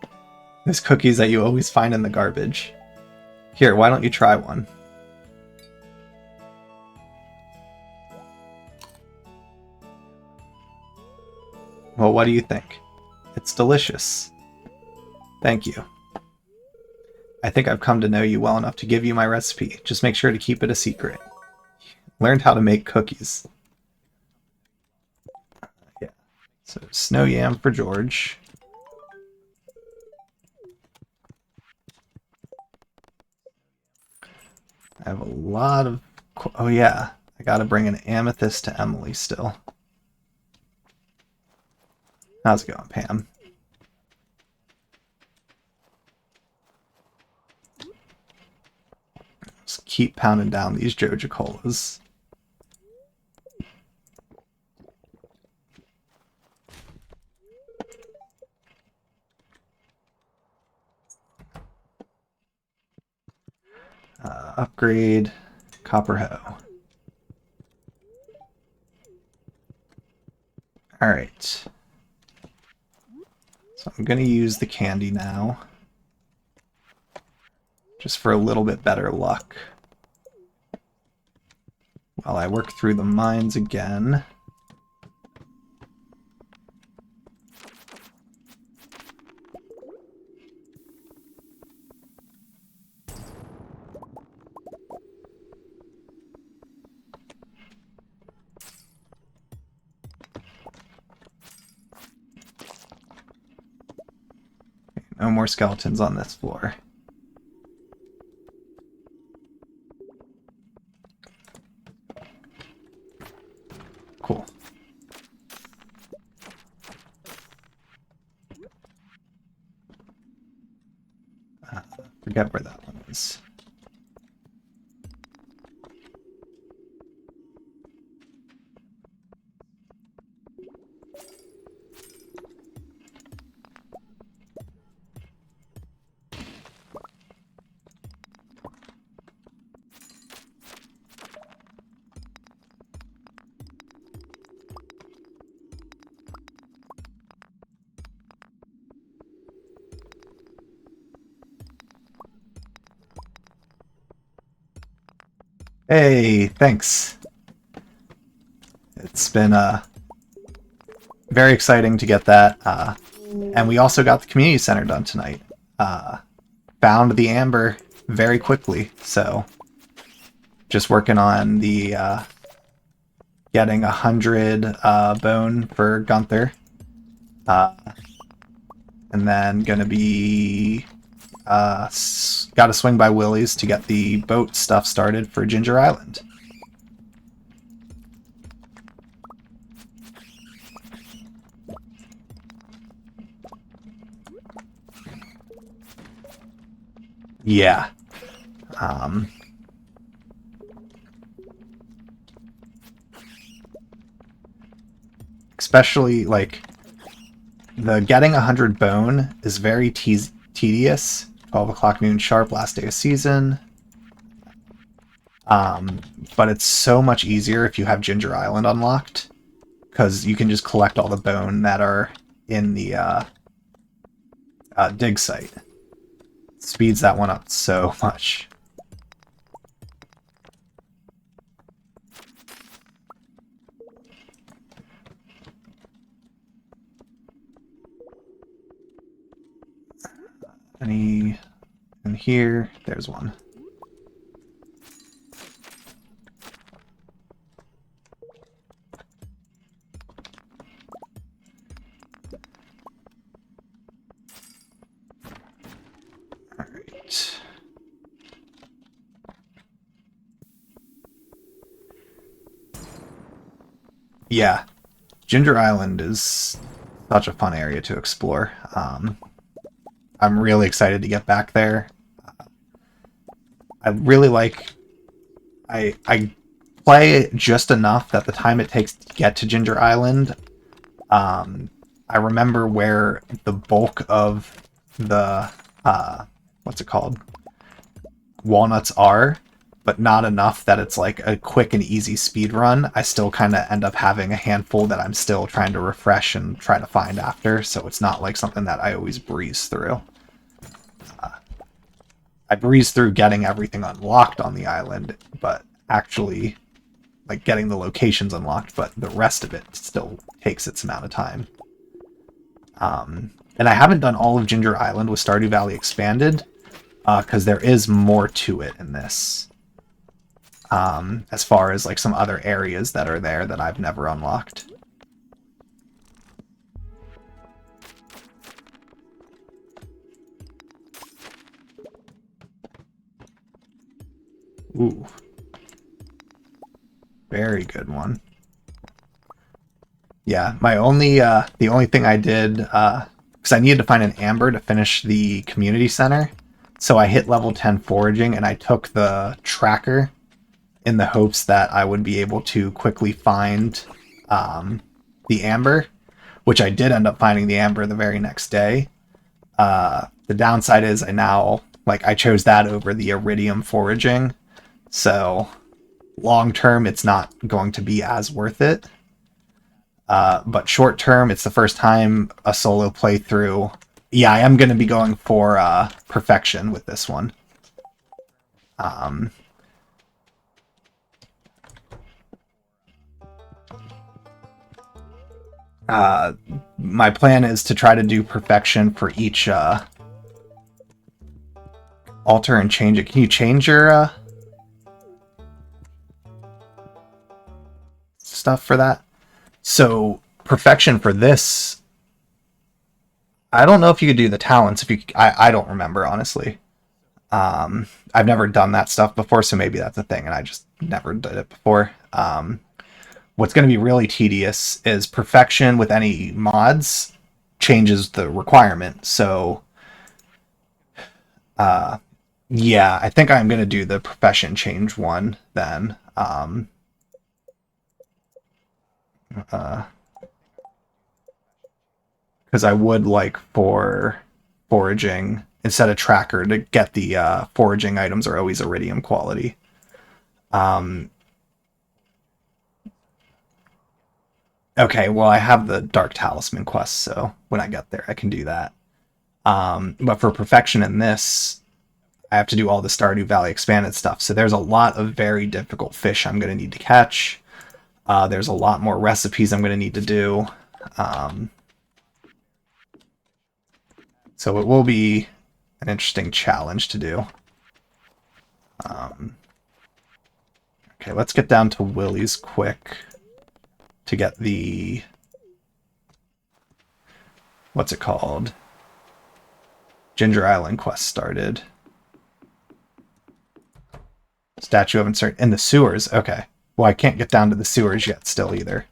Those cookies that you always find in the garbage. Here, why don't you try one? Well, what do you think? It's delicious. Thank you. I think I've come to know you well enough to give you my recipe. Just make sure to keep it a secret. Learned how to make cookies. Yeah. So, snow yam for George. I have a lot of... Oh yeah, I gotta bring an amethyst to Emily still. How's it going, Pam? Just keep pounding down these Joja Colas. Upgrade Copper Hoe. Alright. So I'm going to use the candy now. Just for a little bit better luck. While I work through the mines again. No more skeletons on this floor. Cool. Forget where that one is. Hey, thanks. It's been very exciting to get that. And we also got the community center done tonight. Found the amber very quickly, so just working on the getting 100 bone for Gunther. And then gonna be gotta swing by Willie's to get the boat stuff started for Ginger Island. Yeah. Especially, like, the getting 100 bone is very tedious. 12 o'clock noon sharp, last day of season. But it's so much easier if you have Ginger Island unlocked, because you can just collect all the bone that are in the dig site. Speeds that one up so much. Any in here? There's one. Alright. Yeah. Ginger Island is such a fun area to explore. I'm really excited to get back there. I really like... I play just enough that the time it takes to get to Ginger Island, I remember where the bulk of the, what's it called? Walnuts are, but not enough that it's like a quick and easy speed run. I still kind of end up having a handful that I'm still trying to refresh and try to find after, so it's not like something that I always breeze through. I breeze through getting everything unlocked on the island, but actually, like, getting the locations unlocked, but the rest of it still takes its amount of time. And I haven't done all of Ginger Island with Stardew Valley Expanded, because there is more to it in this. As far as, like, some other areas that are there that I've never unlocked. Ooh. Very good one. Yeah, my only, the only thing I did, because I needed to find an amber to finish the community center, so I hit level 10 foraging, and I took the tracker in the hopes that I would be able to quickly find the amber, which I did end up finding the amber the very next day. The downside is I chose that over the iridium foraging, so long term it's not going to be as worth it. But short term, it's the first time a solo playthrough. Yeah, I am going to be going for perfection with this one. My plan is to try to do perfection for each altar and change it. Can you change your stuff for that? So perfection for this, I don't know if you could do the talents. If you, I don't remember, honestly. I've never done that stuff before, so maybe that's a thing, and I just never did it before. What's going to be really tedious is perfection with any mods changes the requirement. So, yeah, I think I'm going to do the profession change one then. Because I would like for foraging, instead of tracker, to get the foraging items are always iridium quality. Okay, well, I have the Dark Talisman quest, so when I get there, I can do that. But for perfection in this, I have to do all the Stardew Valley expanded stuff, so there's a lot of very difficult fish I'm going to need to catch. There's a lot more recipes I'm going to need to do. So it will be an interesting challenge to do. Okay, let's get down to Willie's quick to get the... what's it called? Ginger Island quest started. Statue of Uncertainty in the sewers. Okay. Well, I can't get down to the sewers yet still either.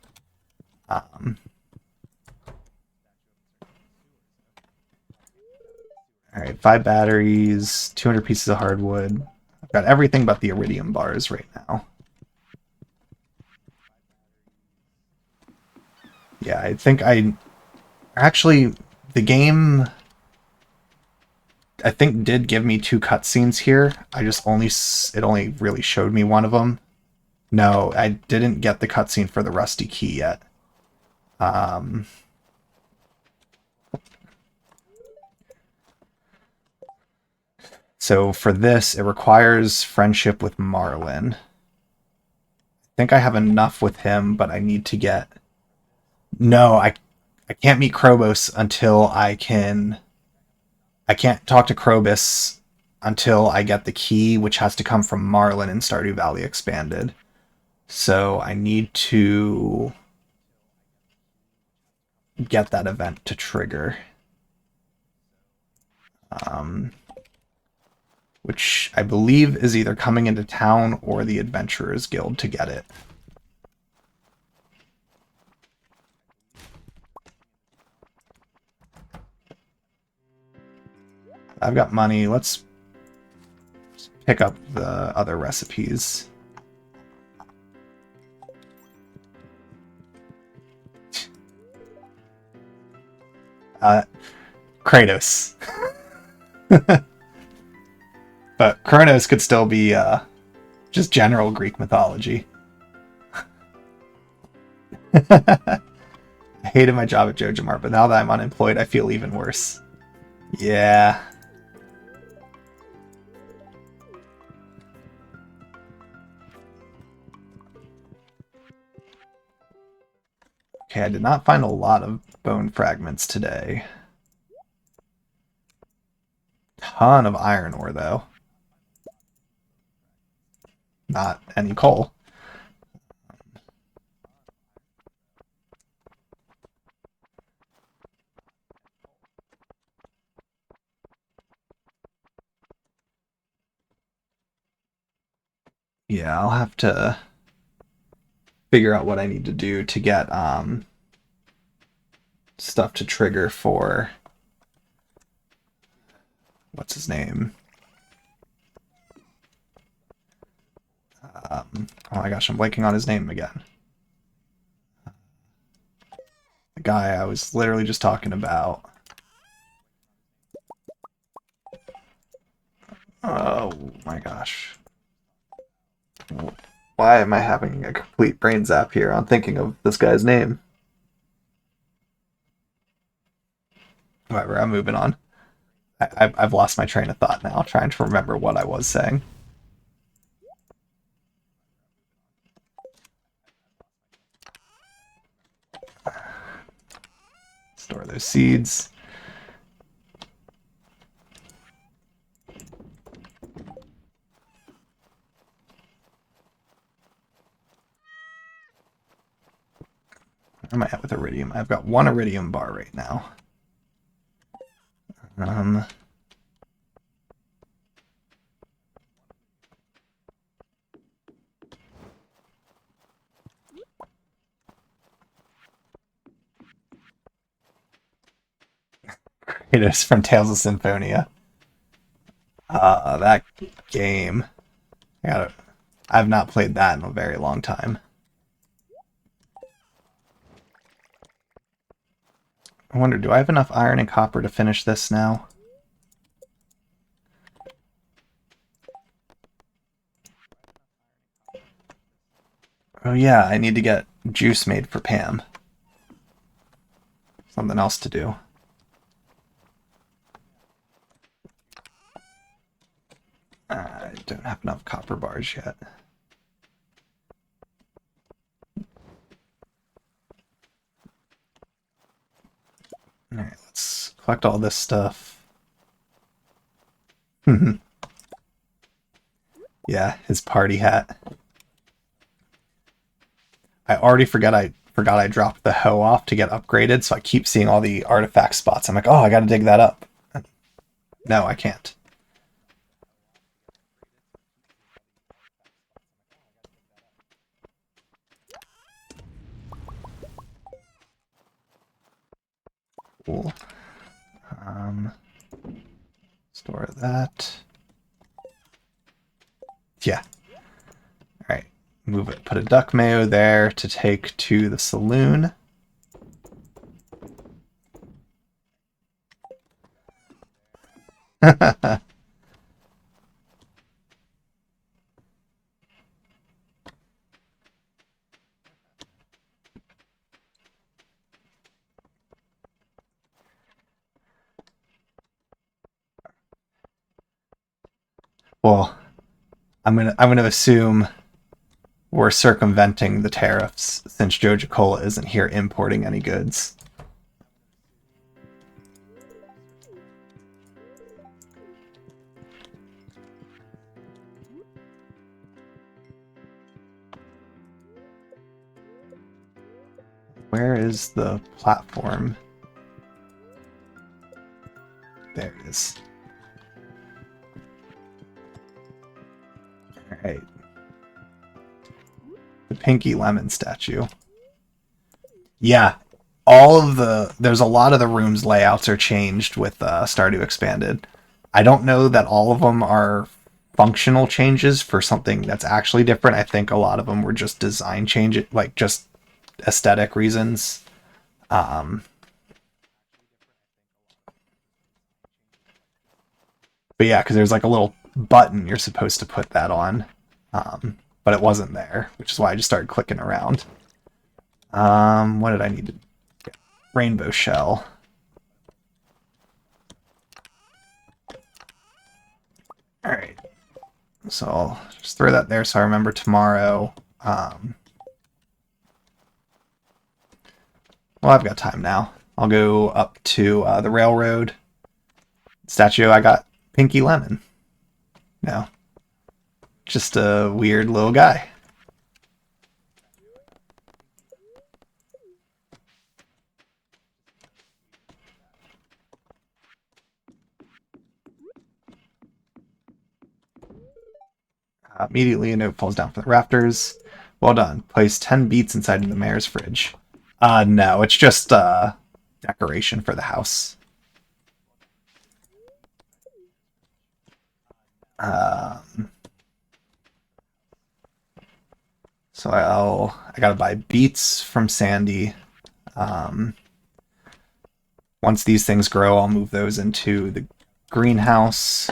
Alright, 5 batteries, 200 pieces of hardwood. I've got everything but the iridium bars right now. Yeah, I think actually, the game, I think, did give me 2 cutscenes here. It only really showed me one of them. No, I didn't get the cutscene for the Rusty Key yet. So for this, it requires friendship with Marlin. I think I have enough with him, but I need to get... No, I can't meet Krobos until I can I can't talk to Krobus until I get the key, which has to come from Marlin in Stardew Valley Expanded. So I need to get that event to trigger. Which I believe is either coming into town or the Adventurers Guild to get it. I've got money. Let's pick up the other recipes. Kratos. But Kronos could still be just general Greek mythology. I hated my job at JojaMart, but now that I'm unemployed, I feel even worse. Yeah. Okay, I did not find a lot of bone fragments today. Ton of iron ore, though. Not any coal. Yeah, I'll have to figure out what I need to do to get stuff to trigger for what's his name? Oh my gosh, I'm blanking on his name again. The guy I was literally just talking about. Oh my gosh. Why am I having a complete brain zap here on thinking of this guy's name? Whatever, I'm moving on. I've lost my train of thought now, trying to remember what I was saying. Store those seeds. Where am I at with iridium? I've got one iridium bar right now. It is from Tales of Symphonia. That game. I've not played that in a very long time. I wonder, do I have enough iron and copper to finish this now? Oh yeah, I need to get juice made for Pam. Something else to do. I don't have enough copper bars yet. Alright, let's collect all this stuff. Yeah, his party hat. I already forgot I dropped the hoe off to get upgraded, so I keep seeing all the artifact spots. I'm like, oh, I gotta dig that up. No, I can't. Cool. Store that. Yeah. Alright. Move it. Put a duck mayo there to take to the saloon. Well, I'm gonna assume we're circumventing the tariffs since Joja Cola isn't here importing any goods. Where is the platform? There it is. Alright. The Pinky Lemon statue. Yeah. There's a lot of the rooms layouts are changed with Stardew Expanded. I don't know that all of them are functional changes for something that's actually different. I think a lot of them were just design changes, like just aesthetic reasons. But yeah, because there's like a little button you're supposed to put that on, but it wasn't there, which is why I just started clicking around. What did I need to get? Rainbow shell. Alright. So I'll just throw that there so I remember tomorrow. Well, I've got time now. I'll go up to the railroad statue. I got Pinky Lemon. No. Just a weird little guy. Immediately a note falls down from the rafters. Well done. Place 10 beets inside the mayor's fridge. No, it's just decoration for the house. So I gotta buy beets from Sandy. Once these things grow, I'll move those into the greenhouse.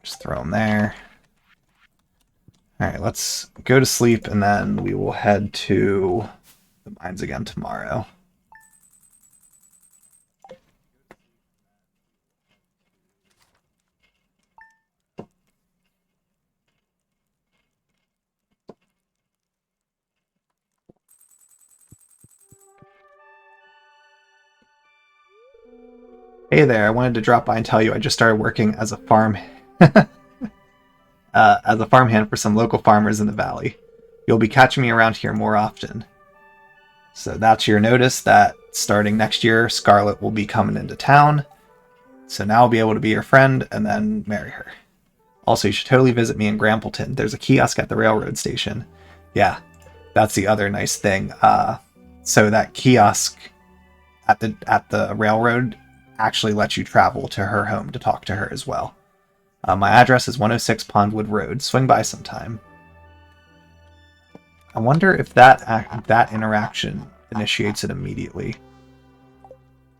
Just throw them there. Alright, let's go to sleep, and then we will head to the mines again tomorrow. Hey there, I wanted to drop by and tell you I just started working as a farmhand for some local farmers in the valley. You'll be catching me around here more often. So that's your notice that starting next year, Scarlet will be coming into town. So now I'll be able to be your friend and then marry her. Also, you should totally visit me in Grampleton. There's a kiosk at the railroad station. Yeah, that's the other nice thing. So that kiosk at the railroad actually lets you travel to her home to talk to her as well. My address is 106 Pondwood Road. Swing by sometime. I wonder if that interaction initiates it immediately.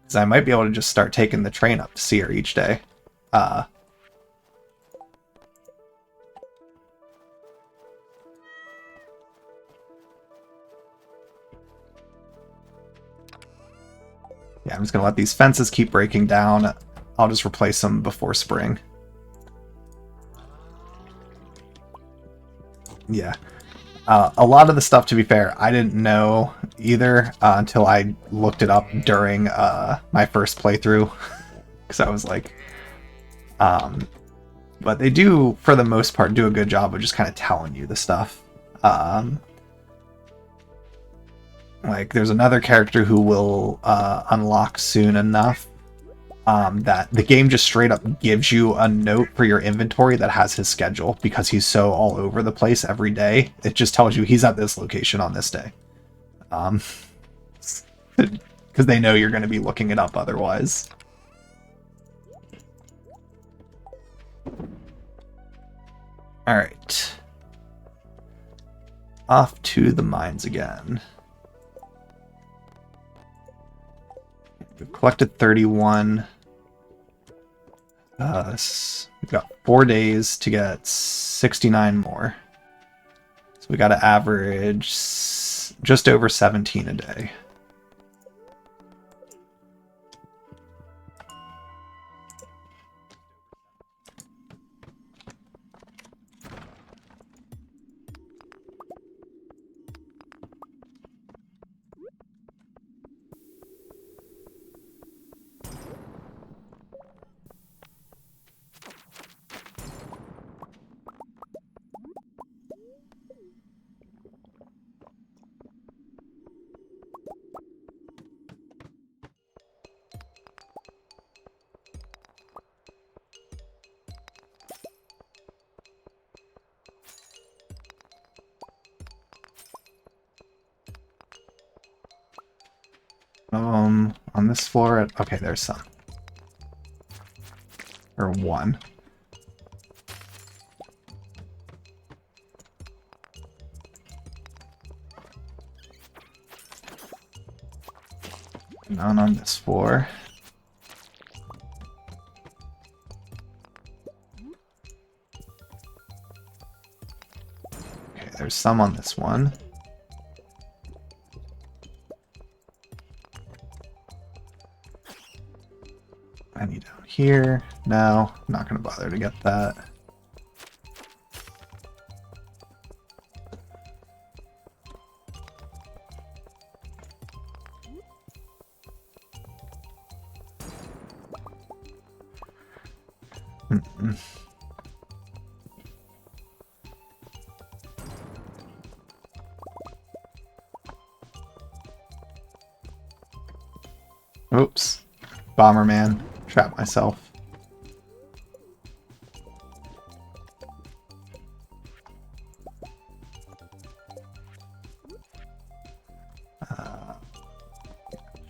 Because I might be able to just start taking the train up to see her each day. Yeah, I'm just going to let these fences keep breaking down. I'll just replace them before spring. Yeah. A lot of the stuff, to be fair, I didn't know either until I looked it up during my first playthrough. Because I was like... but they do, for the most part, do a good job of just kind of telling you the stuff. Like, there's another character who will unlock soon enough that the game just straight up gives you a note for your inventory that has his schedule, because he's so all over the place every day. It just tells you he's at this location on this day. Because they know you're going to be looking it up otherwise. Alright. Off to the mines again. We've collected 31. We've got 4 days to get 69 more. So we got to average just over 17 a day. On this floor, okay, there's some. Or one. None on this floor. Okay, there's some on this one. Any down here? No, I'm not going to bother to get that. Oops. Bomberman. Trap myself.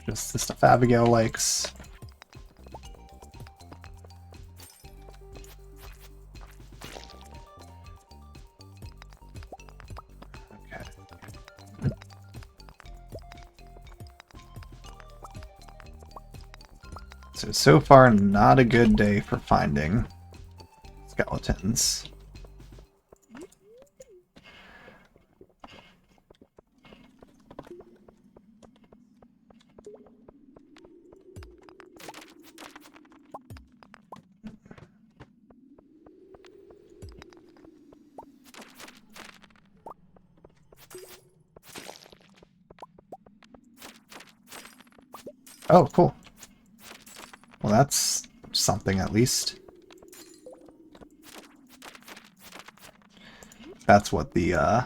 Just the stuff Abigail likes. So far, not a good day for finding skeletons. Oh, cool. Well, that's something at least. That's what the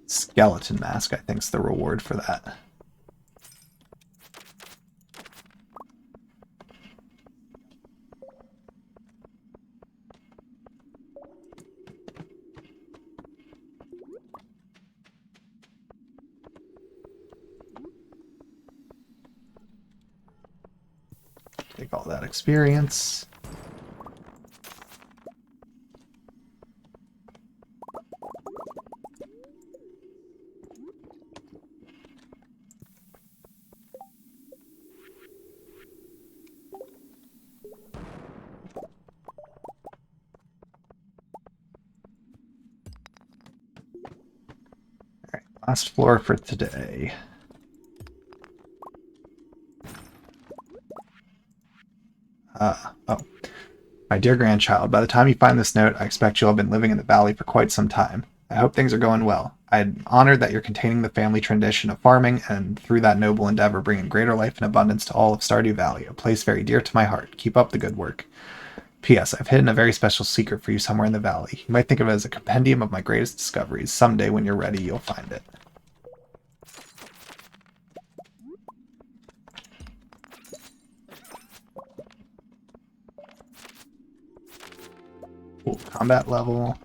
skeleton mask, I think, is the reward for that. Take all that experience. All right, last floor for today. Oh. My dear grandchild, by the time you find this note, I expect you'll have been living in the valley for quite some time. I hope things are going well. I'm honored that you're containing the family tradition of farming, and through that noble endeavor bringing greater life and abundance to all of Stardew Valley, a place very dear to my heart. Keep up the good work. P.S. I've hidden a very special secret for you somewhere in the valley. You might think of it as a compendium of my greatest discoveries. Someday when you're ready, you'll find it. Cool. Combat level.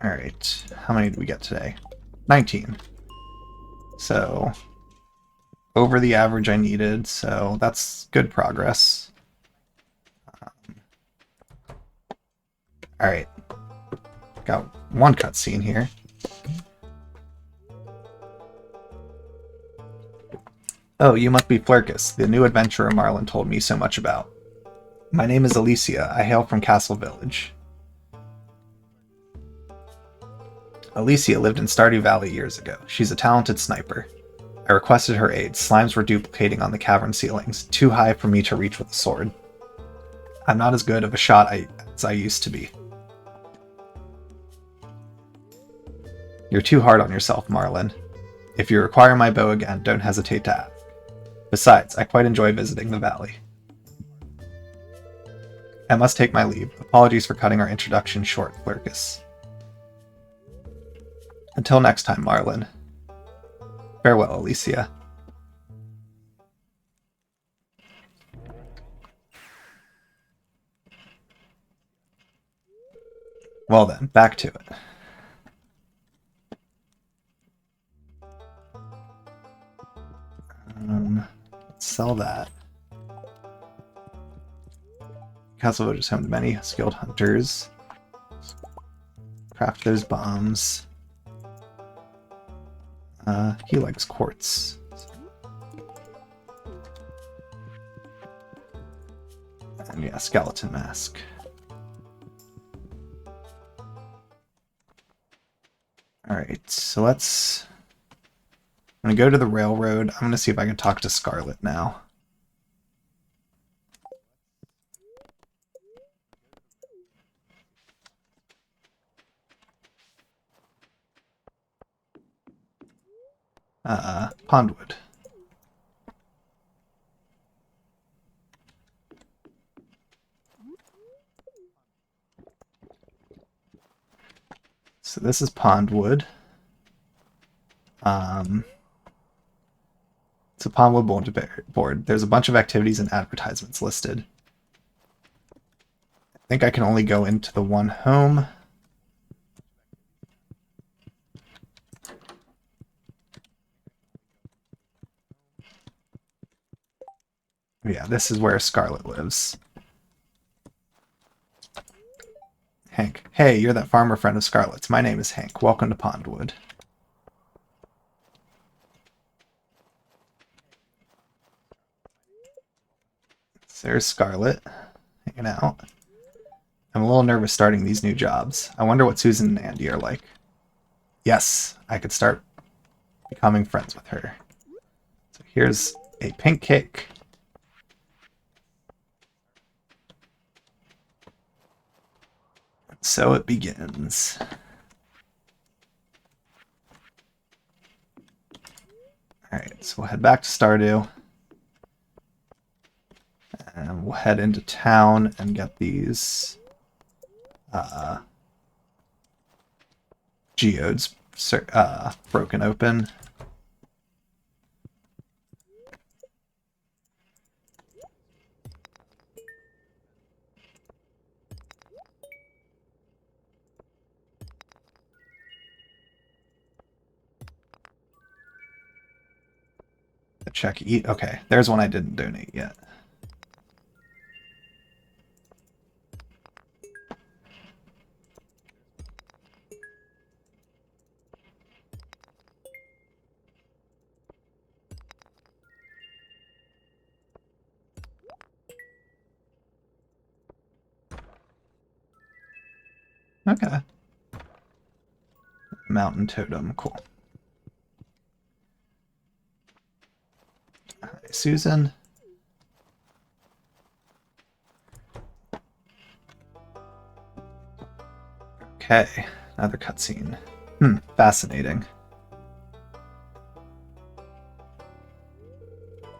Alright, how many did we get today? 19. So, over the average I needed, so that's good progress. Alright, got one cutscene here. Oh, you must be Flurkus, the new adventurer Marlin told me so much about. My name is Alicia. I hail from Castle Village. Alicia lived in Stardew Valley years ago. She's a talented sniper. I requested her aid. Slimes were duplicating on the cavern ceilings, too high for me to reach with a sword. I'm not as good of a shot as I used to be. You're too hard on yourself, Marlin. If you require my bow again, don't hesitate to ask. Besides, I quite enjoy visiting the valley. I must take my leave. Apologies for cutting our introduction short, Flurkus. Until next time, Marlin. Farewell, Alicia. Well then, back to it. Let's sell that. Castle Village is home to many skilled hunters. Craft those bombs. He likes quartz. And yeah, skeleton mask. Alright, so let's... I'm going to go to the railroad. I'm going to see if I can talk to Scarlet now. Pondwood. So this is Pondwood. It's a Pondwood bulletin board. There's a bunch of activities and advertisements listed. I think I can only go into the one home. Yeah, this is where Scarlet lives. Hank. Hey, you're that farmer friend of Scarlet's. My name is Hank. Welcome to Pondwood. So there's Scarlet, hanging out. I'm a little nervous starting these new jobs. I wonder what Susan and Andy are like. Yes, I could start becoming friends with her. So here's a pink cake. So it begins. Alright, so we'll head back to Stardew. And we'll head into town and get these geodes broken open. Check eat. Okay, there's one I didn't donate yet. Okay. Mountain totem, cool. Hi, Susan. Okay, another cutscene. Fascinating.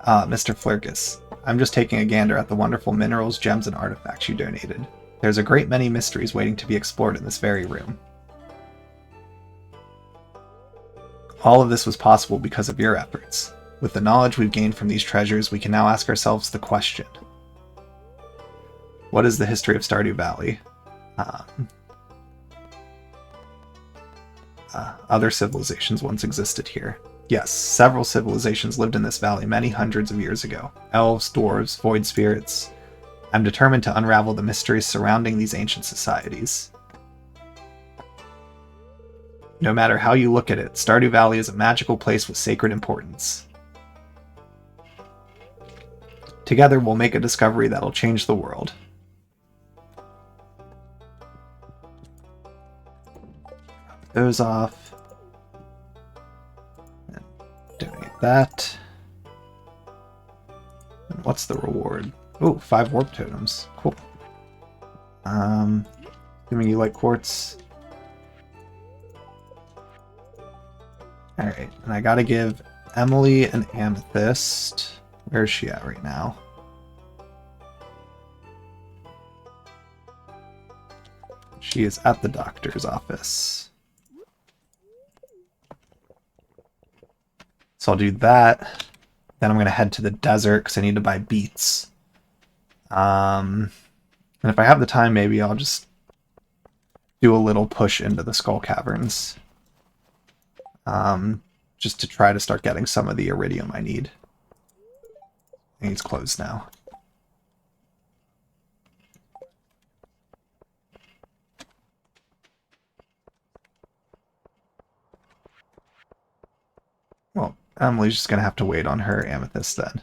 Mr. Flirkus, I'm just taking a gander at the wonderful minerals, gems, and artifacts you donated. There's a great many mysteries waiting to be explored in this very room. All of this was possible because of your efforts. With the knowledge we've gained from these treasures, we can now ask ourselves the question. What is the history of Stardew Valley? Other civilizations once existed here. Yes, several civilizations lived in this valley many hundreds of years ago. Elves, dwarves, void spirits. I'm determined to unravel the mysteries surrounding these ancient societies. No matter how you look at it, Stardew Valley is a magical place with sacred importance. Together, we'll make a discovery that'll change the world. Those off. And donate that. And what's the reward? Oh, 5 warp totems. Cool. Assuming you like quartz. Alright, and I gotta give Emily an amethyst. Where is she at right now? She is at the doctor's office. So I'll do that. Then I'm going to head to the desert because I need to buy beets. And if I have the time, maybe I'll just do a little push into the Skull Caverns. Just to try to start getting some of the iridium I need. I think it's closed now. Well, Emily's just going to have to wait on her amethyst then.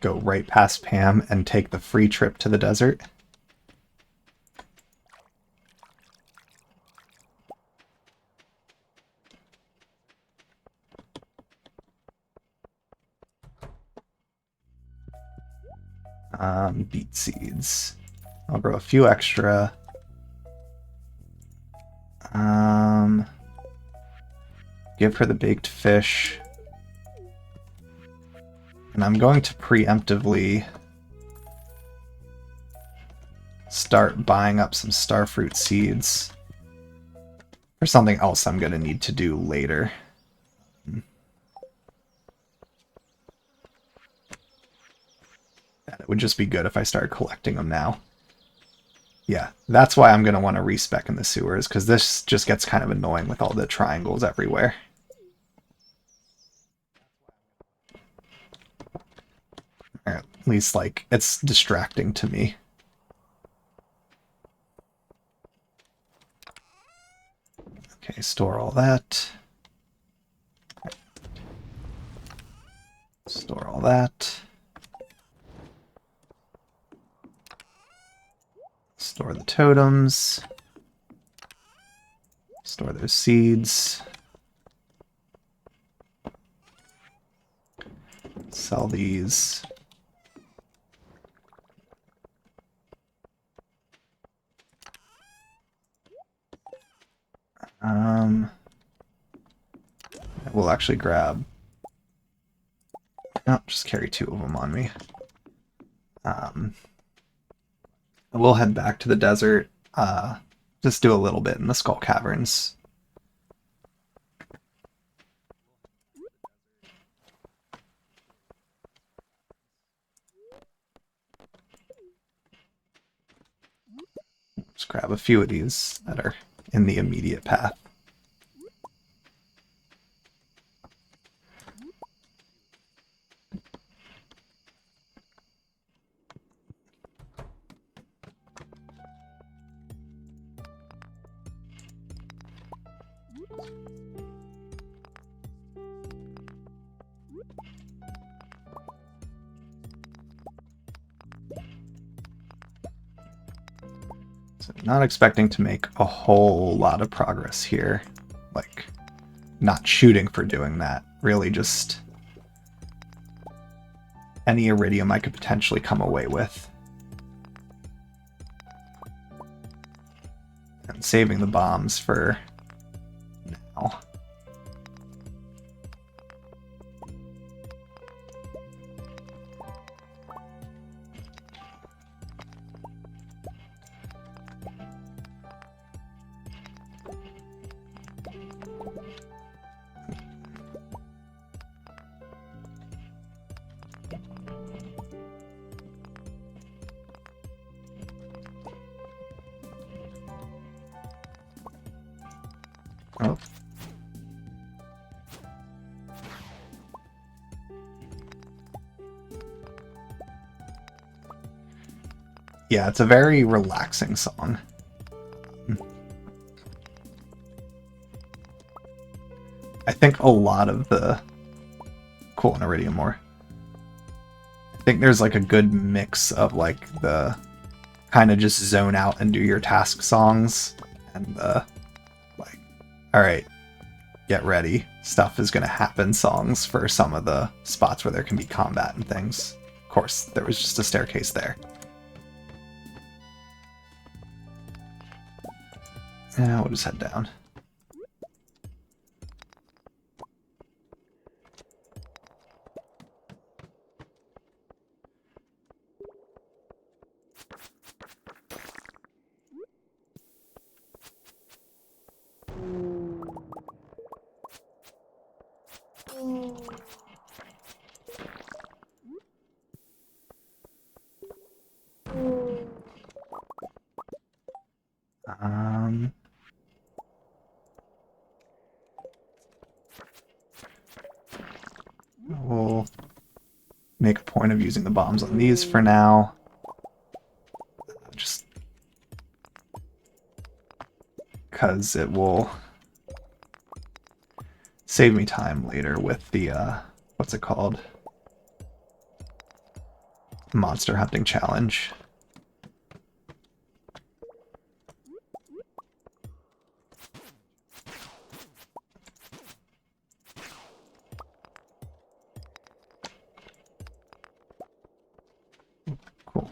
Go right past Pam and take the free trip to the desert. Beet seeds. I'll grow a few extra. Give her the baked fish. And I'm going to preemptively start buying up some starfruit seeds for something else I'm going to need to do later. And it would just be good if I started collecting them now. Yeah, that's why I'm going to want to respec in the sewers, because this just gets kind of annoying with all the triangles everywhere. Or at least, like, it's distracting to me. Okay, store all that. Store all that. Store the totems. Store those seeds. Sell these. We'll actually grab... No, just carry 2 of them on me. We'll head back to the desert. Just do a little bit in the Skull Caverns. Just grab a few of these that are in the immediate path. So not expecting to make a whole lot of progress here. Like, not shooting for doing that. Really just any iridium I could potentially come away with. And saving the bombs for now. Oh. Yeah, it's a very relaxing song. I think a lot of the... Cool, an iridium ore. I think there's like a good mix of like the kind of just zone out and do your task songs and the like, alright, get ready, stuff is gonna happen songs for some of the spots where there can be combat and things. Of course, there was just a staircase there. Yeah, we'll just head down. We'll make a point of using the bombs on these for now. Just because it will save me time later with the, what's it called? Monster hunting challenge. Cool.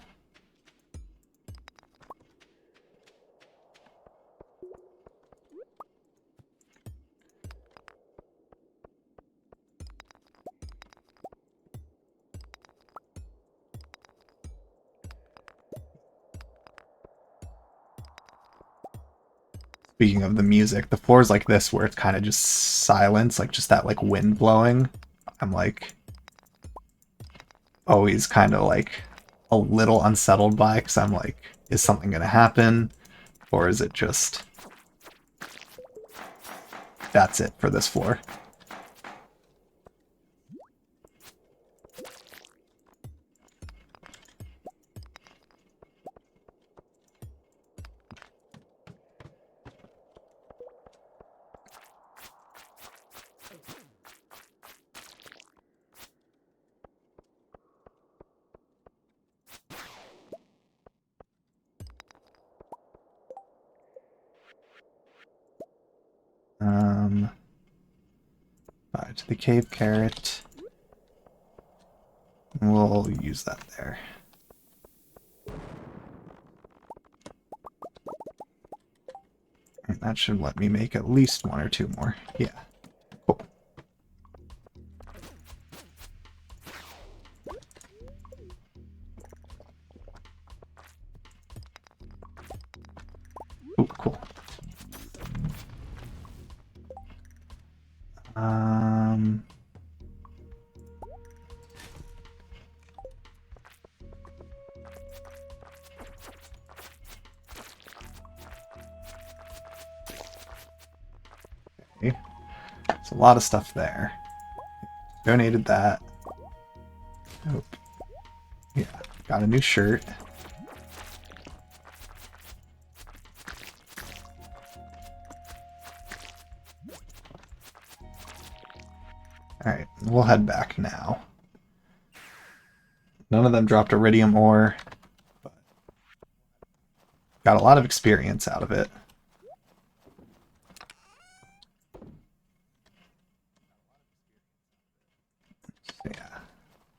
Speaking of the music, the floors like this where it's kind of just silence, like just that like wind blowing, I'm like always kind of like a little unsettled by, because I'm like, is something going to happen? Or is it just, that's it for this floor? Alright, to the cave carrot. We'll use that there. And that should let me make at least one or two more. Yeah. Cool. Oh, cool. Okay. There's a lot of stuff there. Donated that. Oh. Yeah, got a new shirt. Alright, we'll head back now. None of them dropped iridium ore, but got a lot of experience out of it. So yeah,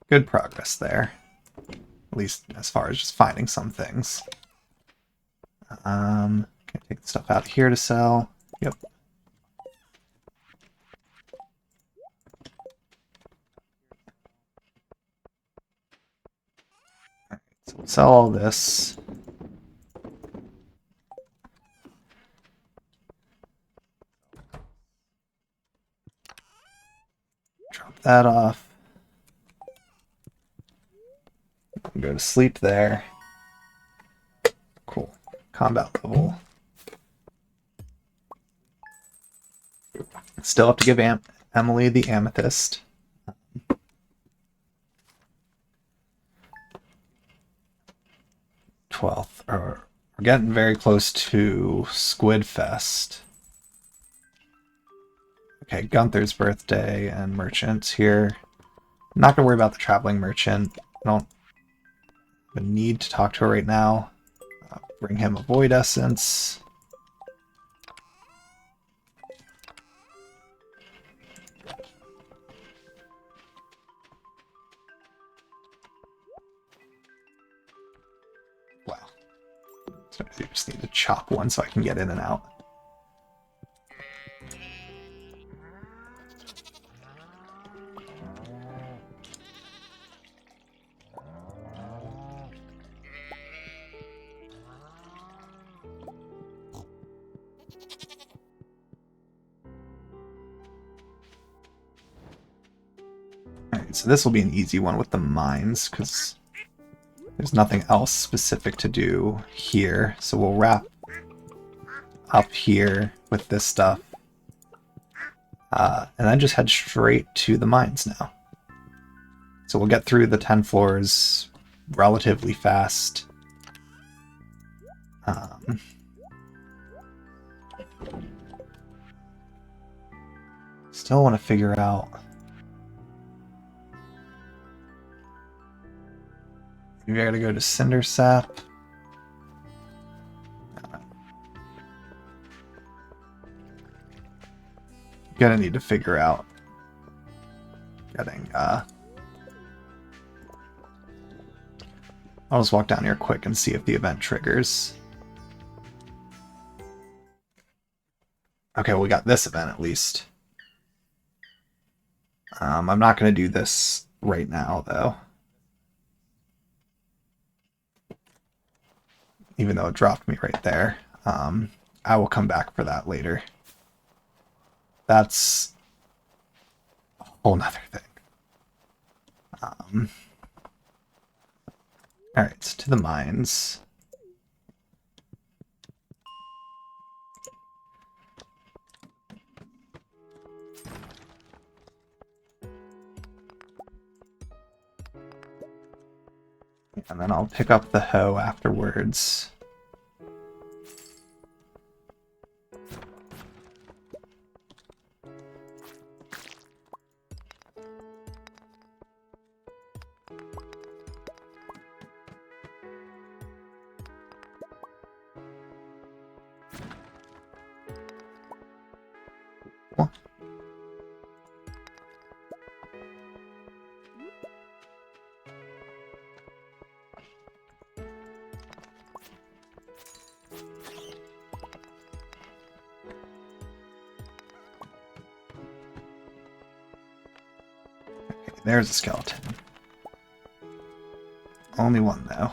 good progress there. At least as far as just finding some things. Can I take the stuff out here to sell? Yep. So we'll sell all this. Drop that off. Go to sleep there. Cool. Combat level. Still have to give Emily the amethyst. 12th. We're getting very close to Squid Fest. Okay, Gunther's birthday and merchants here. I'm not going to worry about the traveling merchant. I don't need to talk to her right now. Bring him a void essence. Wow. So I just need to chop one so I can get in and out. So this will be an easy one with the mines, because there's nothing else specific to do here. So we'll wrap up here with this stuff. And then just head straight to the mines now. So we'll get through the 10 floors relatively fast. Still want to figure out... Maybe I gotta go to Cinder Sap. Gonna need to figure out getting... I'll just walk down here quick and see if the event triggers. Okay, well, we got this event at least. I'm not going to do this right now, though. Even though it dropped me right there. I will come back for that later. That's a whole nother thing. Alright, to the mines. And then I'll pick up the hoe afterwards. Cool. There's a skeleton. Only one, though.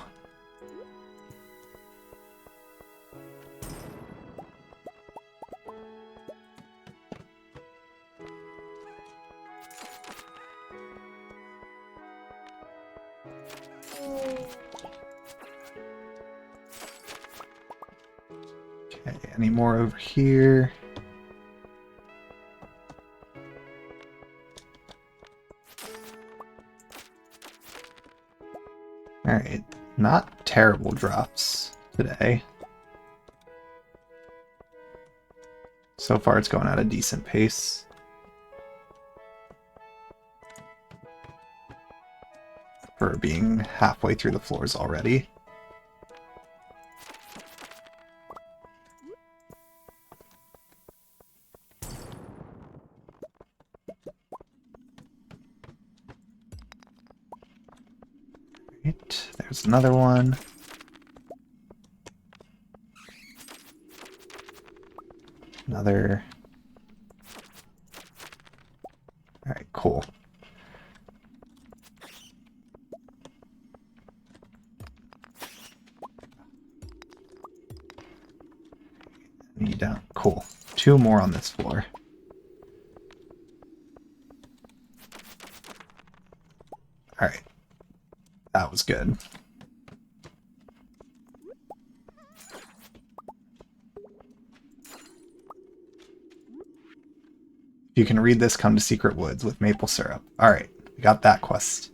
Okay, any more over here? Alright, not terrible drops today. So far it's going at a decent pace. For being halfway through the floors already. Right, there's another one. Another. Alright, cool. Knee down. Cool. 2 more on this floor. Alright. That was good. If you can read this, come to Secret Woods with maple syrup. Alright, we got that quest.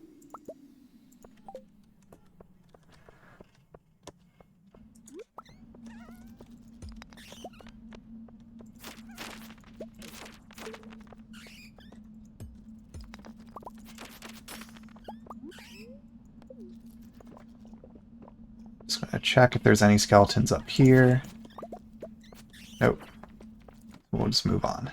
Just gonna check if there's any skeletons up here. Nope. We'll just move on.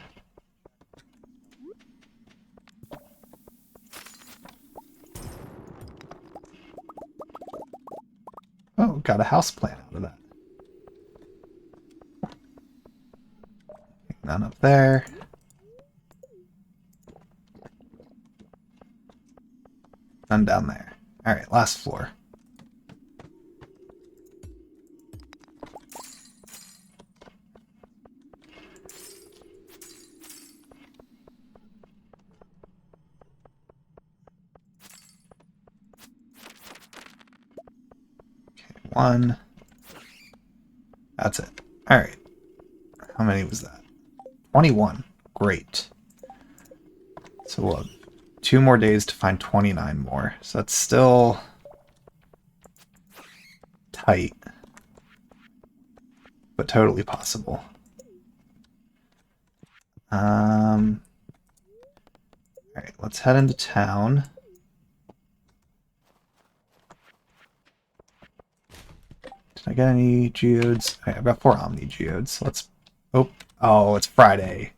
Oh, got a house plant out of that. None up there. None down there. Alright, last floor. One. That's it. Alright. How many was that? 21. Great. So we'll have 2 more days to find 29 more. So that's still tight, but totally possible. Alright, let's head into town. Did I get any geodes? Okay, I've got 4 Omni geodes. So let's... Oh, it's Friday.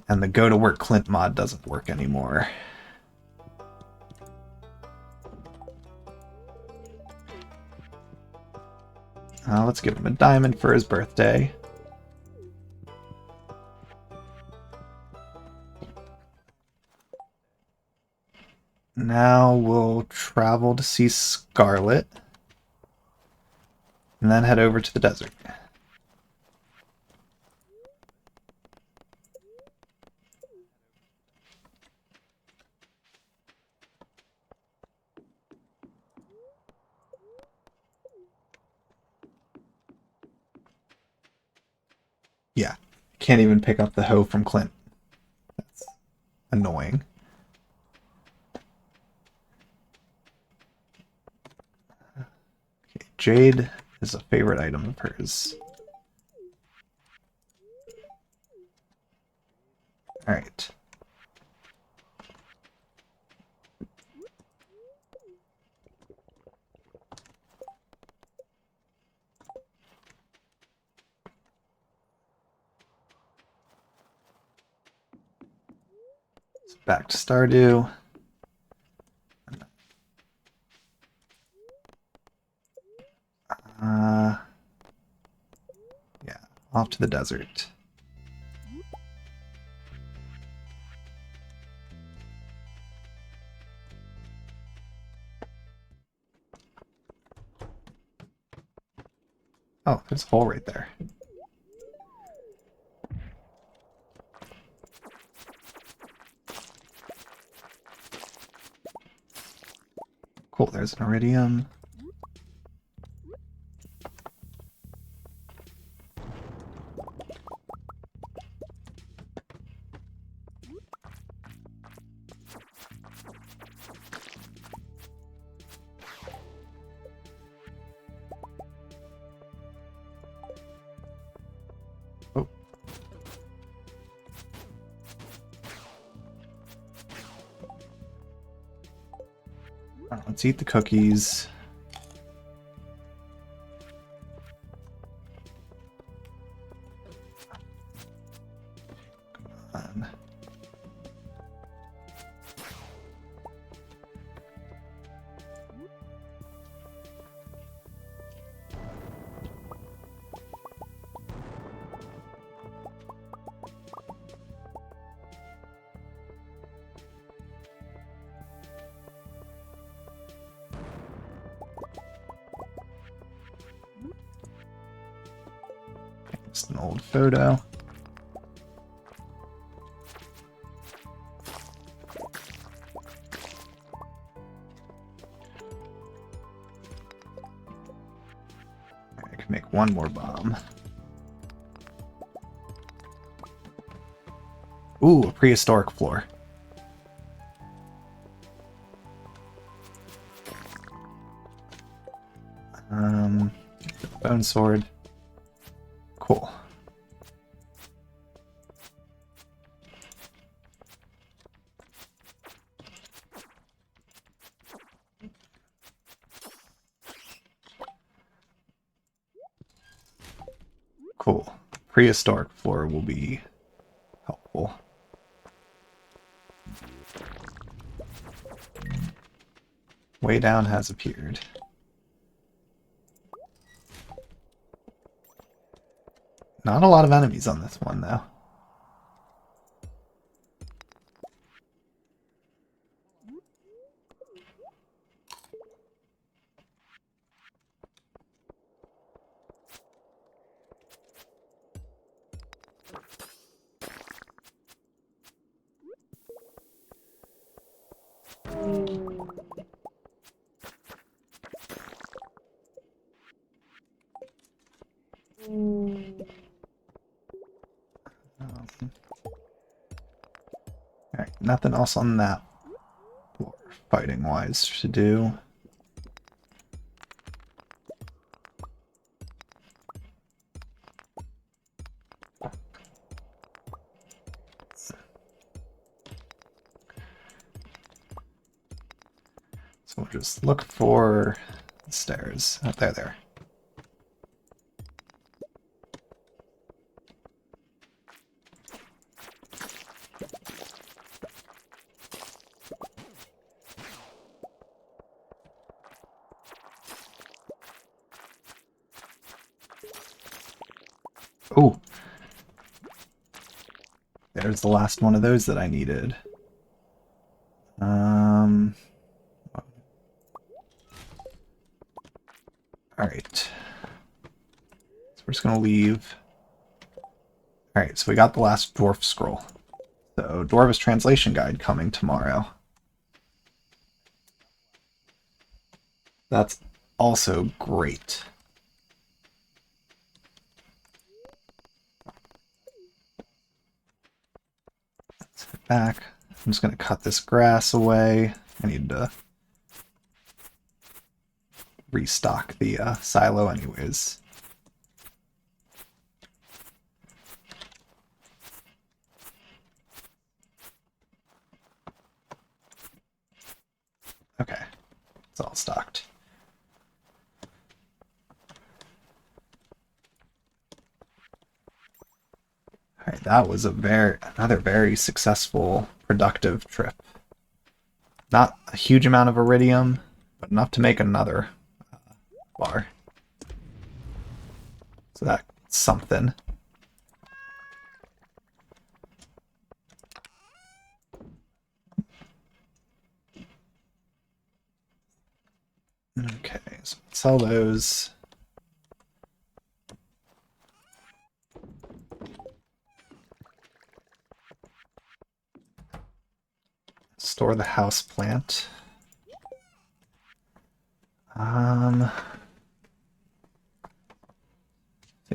And the go to work Clint mod doesn't work anymore. Let's give him a diamond for his birthday. Now we'll travel to see Scarlet. And then head over to the desert. Yeah, can't even pick up the hoe from Clint. That's annoying. Okay, jade is a favorite item of hers. Alright. So back to Stardew. Yeah, off to the desert. Oh, there's a hole right there. Cool, there's an iridium. Oh. Let's eat the cookies. Come on. Just an old photo. I can make one more bomb. Ooh, a prehistoric floor. Bone sword. Cool. Cool. Prehistoric floor will be helpful. Way down has appeared. Not a lot of enemies on this one, though. Alright, nothing else on that floor, fighting-wise, to do. So we'll just look for the stairs. Oh, there. Oh, there's the last one of those that I needed. Alright. So we're just gonna leave. Alright, so we got the last dwarf scroll. So, Dwarvis Translation Guide coming tomorrow. That's also great. Let's head back. I'm just going to cut this grass away. I need to restock the silo anyways. Okay, it's all stocked. Alright, that was another very successful, productive trip. Not a huge amount of iridium, but enough to make another bar. So that's something. Okay, so sell those. Store the house plant.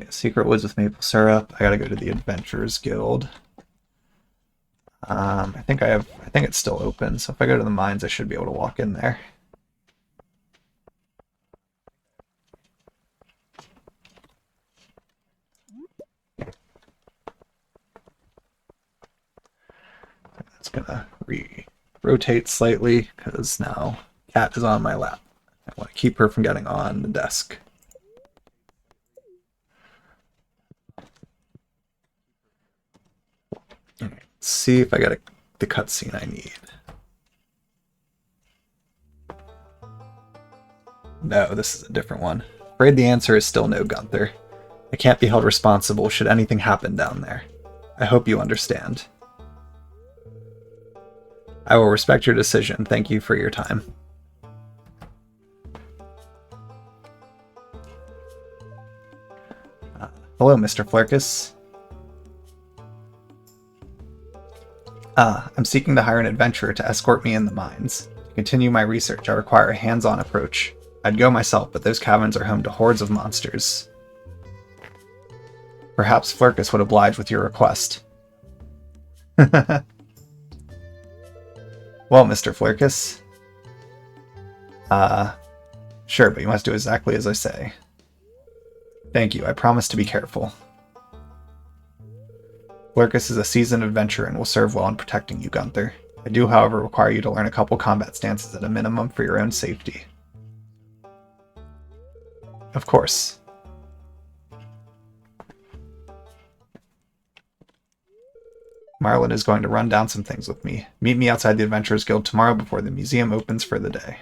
Secret Woods with maple syrup. I gotta go to the Adventurers Guild. I think it's still open, so if I go to the mines I should be able to walk in there. It's gonna rotate slightly because now Cat is on my lap. I want to keep her from getting on the desk. Alright, let's see if I got the cutscene I need. No, this is a different one. Afraid the answer is still no, Gunther. I can't be held responsible should anything happen down there. I hope you understand. I will respect your decision. Thank you for your time. Hello, Mr. Flerkus. I'm seeking to hire an adventurer to escort me in the mines. To continue my research, I require a hands-on approach. I'd go myself, but those caverns are home to hordes of monsters. Perhaps Flerkus would oblige with your request. Well, Mr. Flerkus. Sure, but you must do exactly as I say. Thank you, I promise to be careful. Flerkus is a seasoned adventurer and will serve well in protecting you, Gunther. I do, however, require you to learn a couple combat stances at a minimum for your own safety. Of course. Marlin is going to run down some things with me. Meet me outside the Adventurers Guild tomorrow before the museum opens for the day.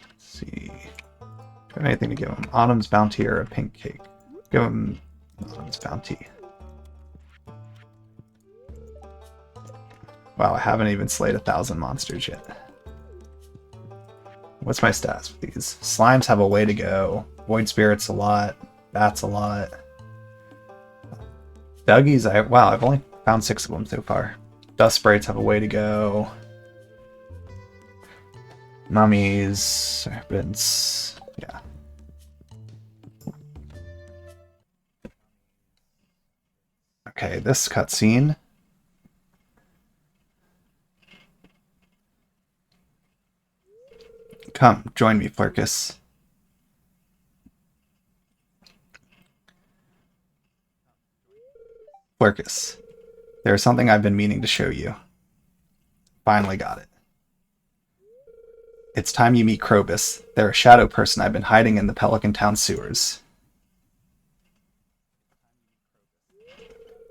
Let's see. Do I have anything to give him? Autumn's Bounty or a pink cake? Give him Autumn's Bounty. Wow, I haven't even slayed 1,000 monsters yet. What's my stats with these? Slimes have a way to go. Void Spirits a lot. Bats a lot. Duggies, I've only found 6 of them so far. Dust Sprites have a way to go. Mummies, serpents, yeah. Okay, this cutscene. Come, join me, Flurkus. Flurkus, there's something I've been meaning to show you. Finally got it. It's time you meet Krobus. They're a shadow person I've been hiding in the Pelican Town sewers.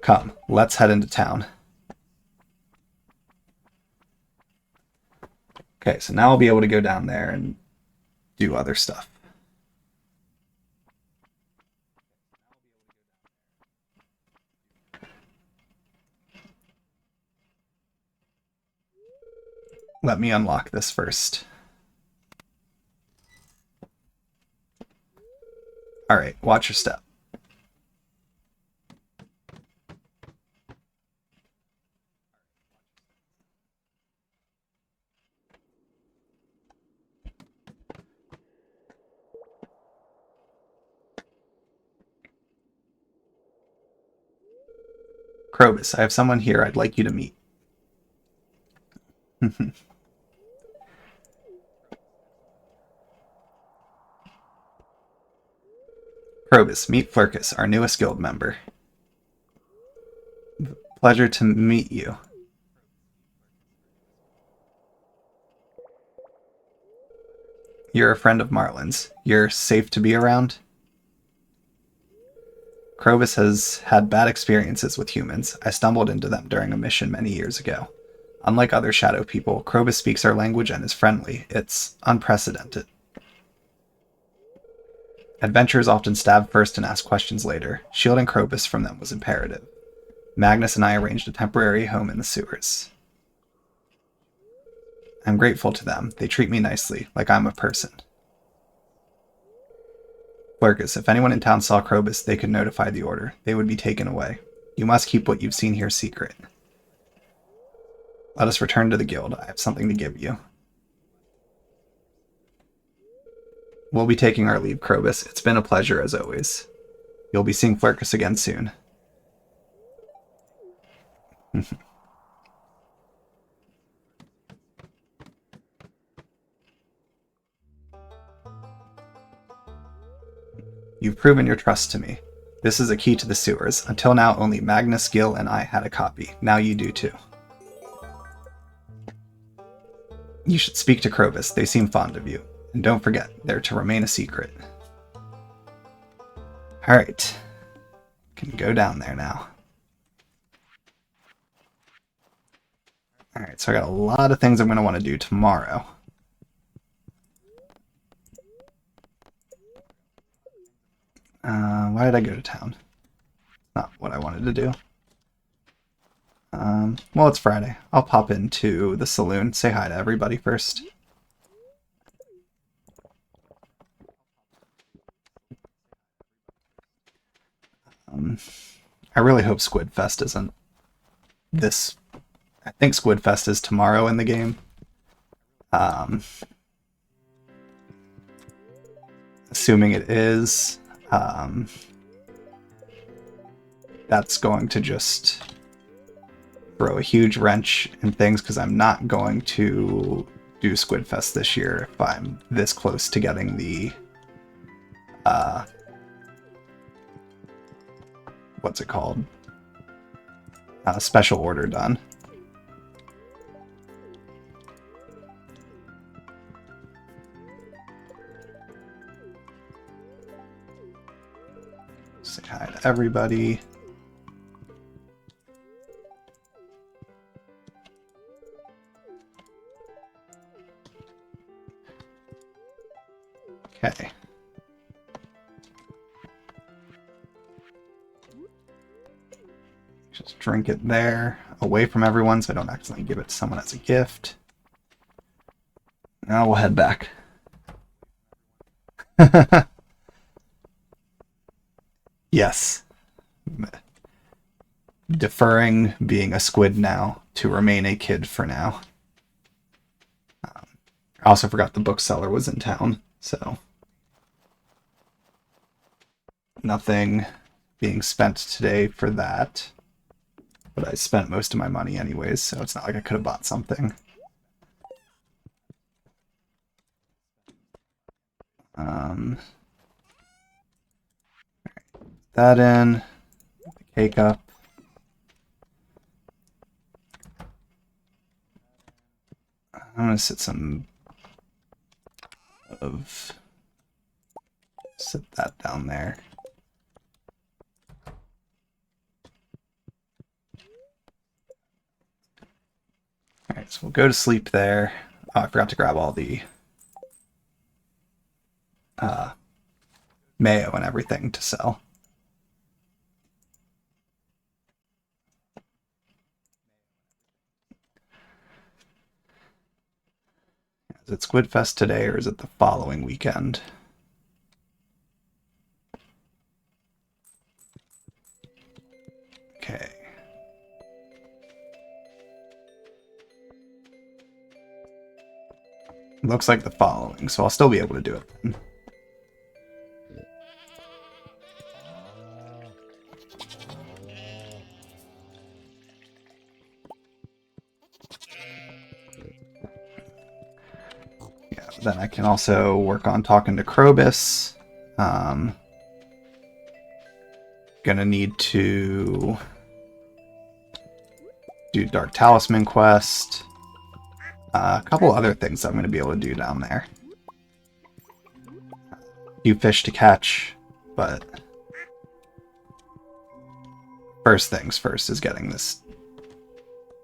Come, let's head into town. Okay, so now I'll be able to go down there and do other stuff. Let me unlock this first. Alright, watch your step. Krobus, I have someone here I'd like you to meet. Krobus, meet Flurkus, our newest guild member. Pleasure to meet you. You're a friend of Marlin's. You're safe to be around? Krobus has had bad experiences with humans. I stumbled into them during a mission many years ago. Unlike other shadow people, Krobus speaks our language and is friendly. It's unprecedented. Adventurers often stab first and ask questions later. Shielding Krobus from them was imperative. Magnus and I arranged a temporary home in the sewers. I'm grateful to them. They treat me nicely, like I'm a person. Flurkus, if anyone in town saw Krobus, they could notify the Order. They would be taken away. You must keep what you've seen here secret. Let us return to the guild. I have something to give you. We'll be taking our leave, Krobus. It's been a pleasure, as always. You'll be seeing Flurkus again soon. You've proven your trust to me. This is a key to the sewers. Until now, only Magnus, Gil, and I had a copy. Now you do too. You should speak to Krobus. They seem fond of you. And don't forget, they're to remain a secret. Alright. Can go down there now. Alright, so I got a lot of things I'm going to want to do tomorrow. Why did I go to town? Not what I wanted to do. Well, it's Friday. I'll pop into the saloon, say hi to everybody first. I really hope Squid Fest isn't this. I think Squid Fest is tomorrow in the game. Assuming it is, that's going to just throw a huge wrench in things because I'm not going to do Squid Fest this year if I'm this close to getting the what's it called? Special order done. Say hi to everybody. Okay. Just drink it there, away from everyone, so I don't accidentally give it to someone as a gift. Now we'll head back. Yes. Deferring being a squid now to remain a kid for now. I also forgot the bookseller was in town, so nothing being spent today for that. But I spent most of my money anyways, so it's not like I could have bought something. That in. Cake up. I'm gonna sit that down there. Alright, so we'll go to sleep there. Oh, I forgot to grab all the mayo and everything to sell. Is it Squidfest today or is it the following weekend? Okay. Looks like the following, so I'll still be able to do it then. Yeah, then I can also work on talking to Krobus. Gonna need to do Dark Talisman quest. A couple other things I'm going to be able to do down there. Few fish to catch, but first things first is getting this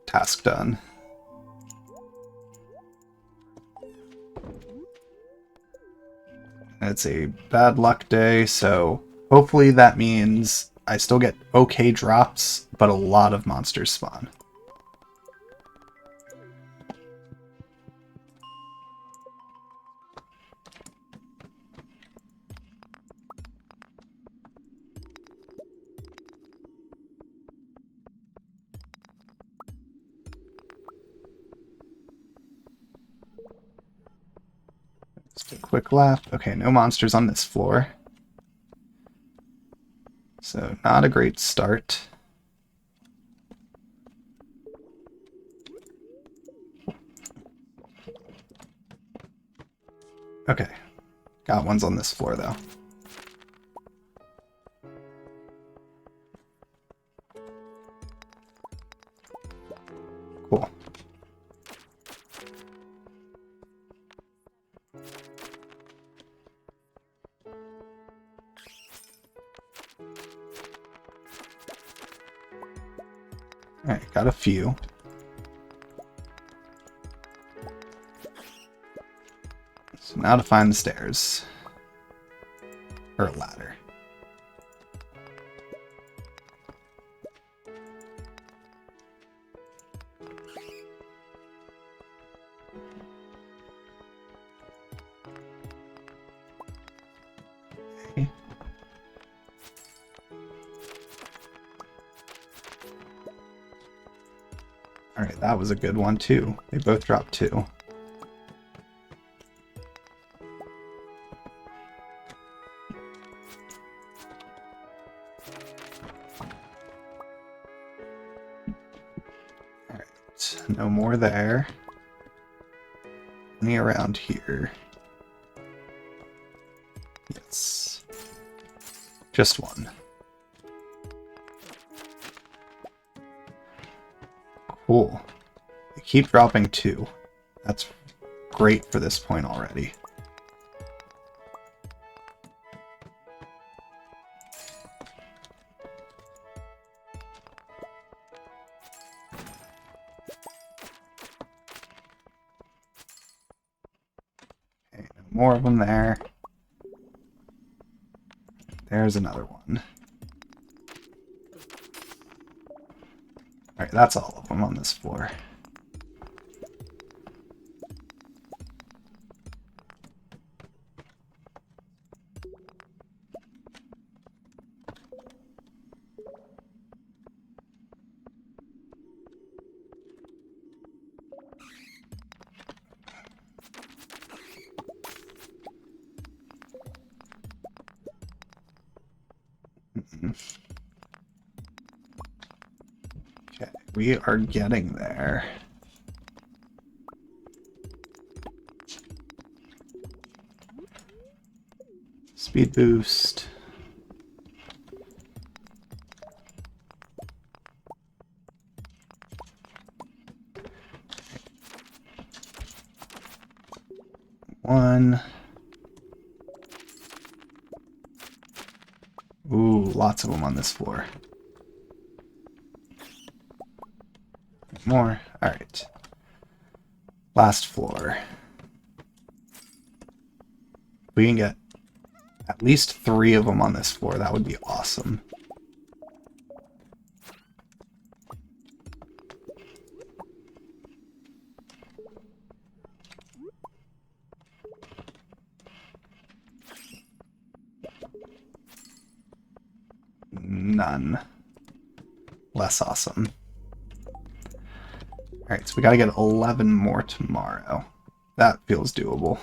task done. It's a bad luck day, so hopefully that means I still get okay drops, but a lot of monsters spawn. Just a quick lap. Okay, no monsters on this floor. So not a great start. Okay, got ones on this floor though. Cool. Alright, got a few. So now to find the stairs. Or a ladder. Okay. Alright, that was a good one too. They both dropped 2. Alright, no more there. Any around here? Yes. Just one. Cool. They keep dropping 2. That's great for this point already. Okay, no more of them there. There's another one. Alright, that's all of them on this floor. Okay. We are getting there. Speed boost. One. Ooh, lots of them on this floor. More. All right. Last floor. We can get at least 3 of them on this floor. That would be awesome. None. Less awesome. Alright, so we gotta get 11 more tomorrow. That feels doable.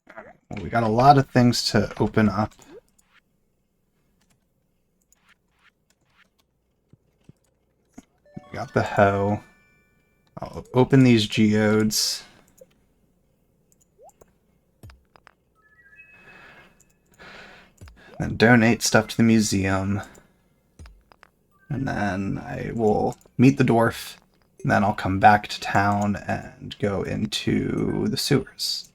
Alright, well, we got a lot of things to open up. We got the hoe. I'll open these geodes. Then donate stuff to the museum. And then I will meet the dwarf. And then I'll come back to town and go into the sewers.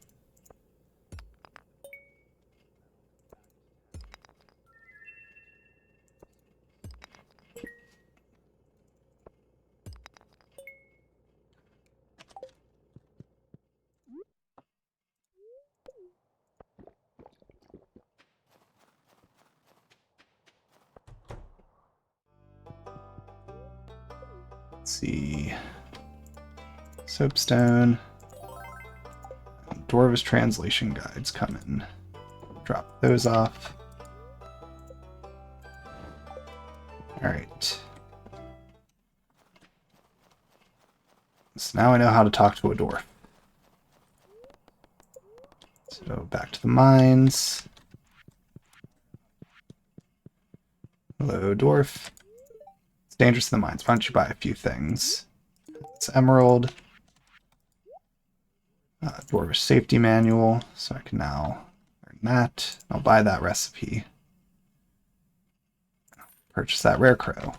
Let's see. Soapstone. Dwarvish translation guides come in. Drop those off. Alright. So now I know how to talk to a dwarf. So back to the mines. Hello, dwarf. It's dangerous in the mines. Why don't you buy a few things? It's emerald. Dwarvish safety manual. So I can now learn that. I'll buy that recipe. Purchase that rare crow.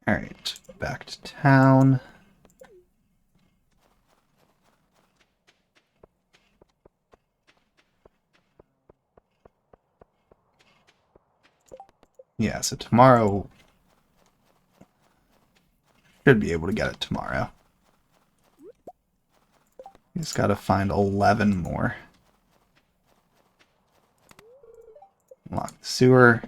Alright, back to town. Yeah, so tomorrow should be able to get it tomorrow. Just gotta find 11 more. Unlock the sewer.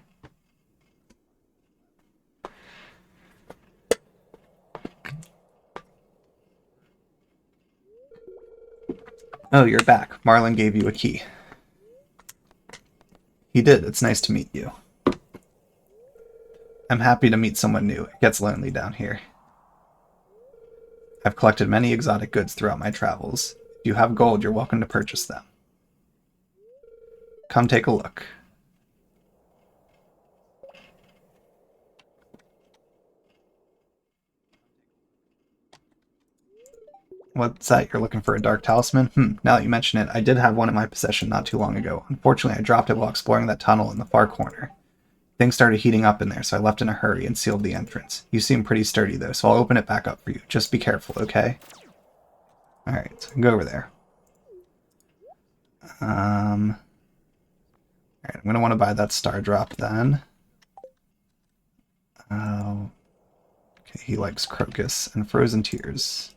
Oh, you're back. Marlon gave you a key. He did. It's nice to meet you. I'm happy to meet someone new. It gets lonely down here. I've collected many exotic goods throughout my travels. If you have gold, you're welcome to purchase them. Come take a look. What's that? You're looking for a dark talisman? Now that you mention it, I did have one in my possession not too long ago. Unfortunately, I dropped it while exploring that tunnel in the far corner. Things started heating up in there, so I left in a hurry and sealed the entrance. You seem pretty sturdy, though, so I'll open it back up for you. Just be careful, okay? Alright, so I can go over there. Alright, I'm going to want to buy that star drop then. Okay, he likes crocus and frozen tears.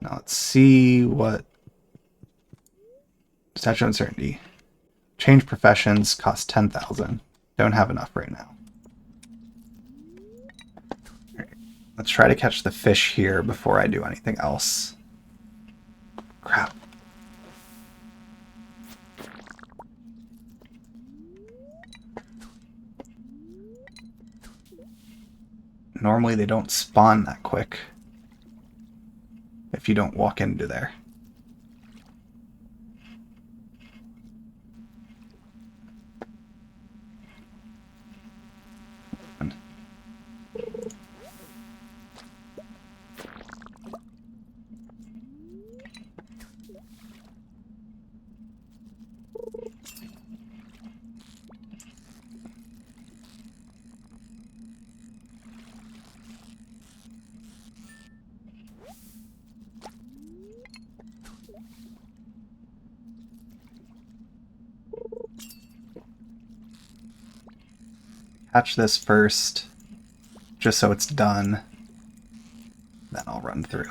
Now let's see what... Statue of Uncertainty. Change professions, cost 10,000. Don't have enough right now. Alright, let's try to catch the fish here before I do anything else. Crap. normally they don't spawn that quick if you don't walk into there. Catch this first, just so it's done. Then I'll run through.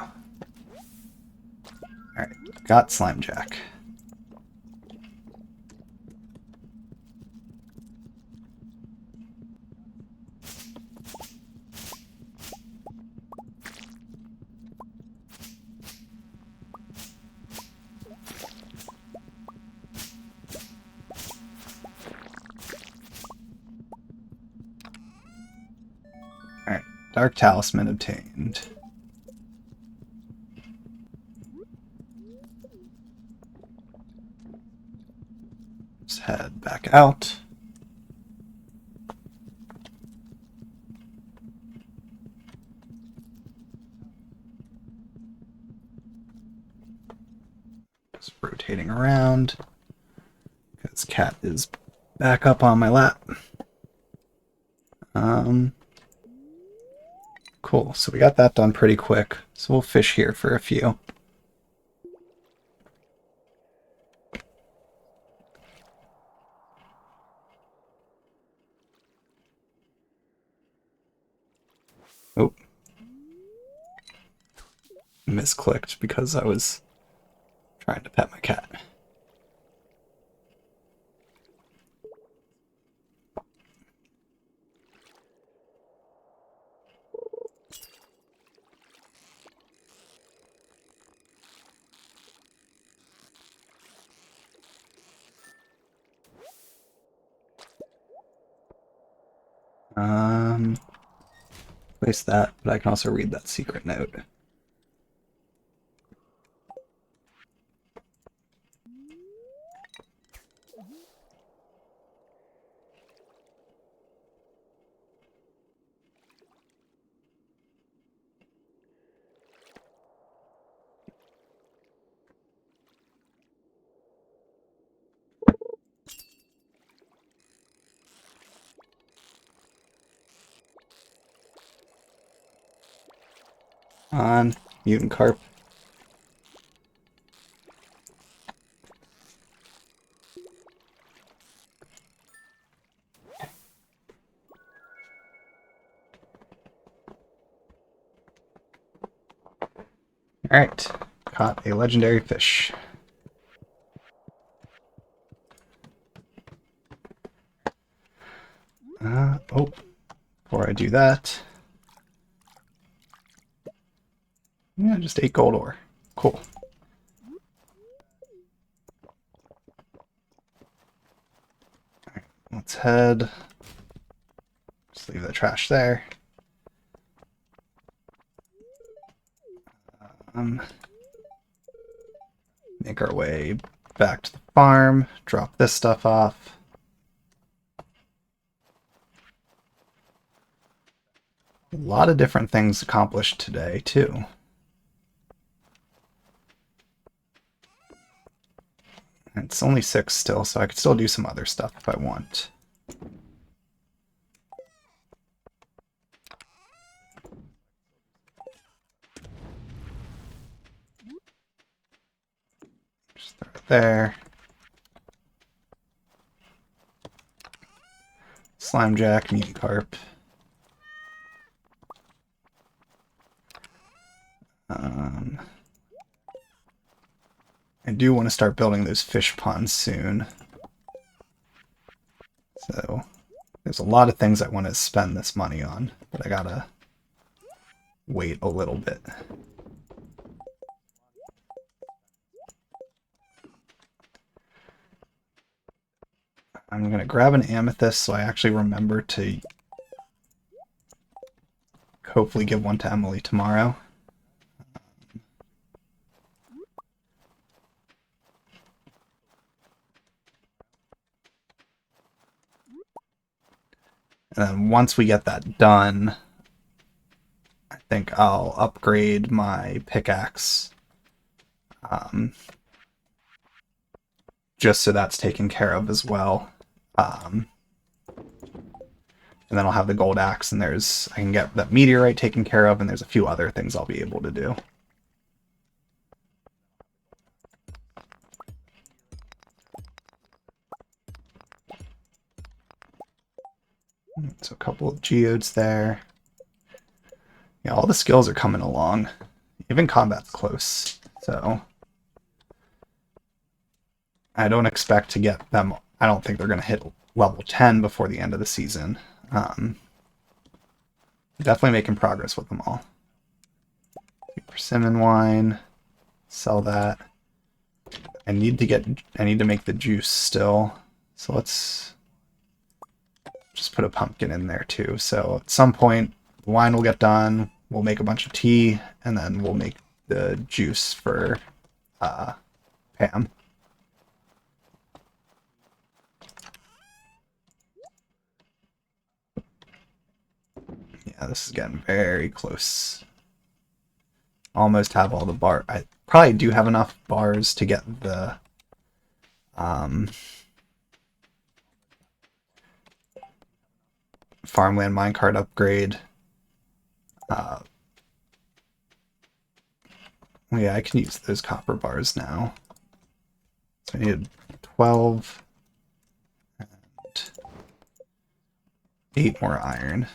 Alright, got Slime Jack. Alright, Dark Talisman obtained. Let's head back out. Just rotating around because Cat is back up on my lap. Cool, so we got that done pretty quick. So we'll fish here for a few. Oh. Misclicked because I was trying to pet my cat. Place that, but I can also read that secret note. On, mutant carp. Alright, caught a legendary fish. Oh, before I do that, yeah, just 8 gold ore. Cool. Alright, let's head. Just leave the trash there. Make our way back to the farm, drop this stuff off. A lot of different things accomplished today, too. It's only 6 still, so I could still do some other stuff if I want. Just throw it there. Slime Jack, mutant carp. I do want to start building those fish ponds soon. So there's a lot of things I want to spend this money on, but I gotta wait a little bit. I'm gonna grab an amethyst so I actually remember to hopefully give one to Emily tomorrow. And then once we get that done, I think I'll upgrade my pickaxe. Just so that's taken care of as well. And then I'll have the gold axe, and I can get that meteorite taken care of, and there's a few other things I'll be able to do. So a couple of geodes there. Yeah, all the skills are coming along. Even combat's close, so I don't expect to get them. I don't think they're going to hit level 10 before the end of the season. Definitely making progress with them all. Persimmon wine, sell that. I need to make the juice still, so let's just put a pumpkin in there too. So at some point, the wine will get done. We'll make a bunch of tea, and then we'll make the juice for Pam. Yeah, this is getting very close. Almost have all the bar. I probably do have enough bars to get the farmland minecart upgrade. Yeah, I can use those copper bars now. So I need 12 and 8 more iron.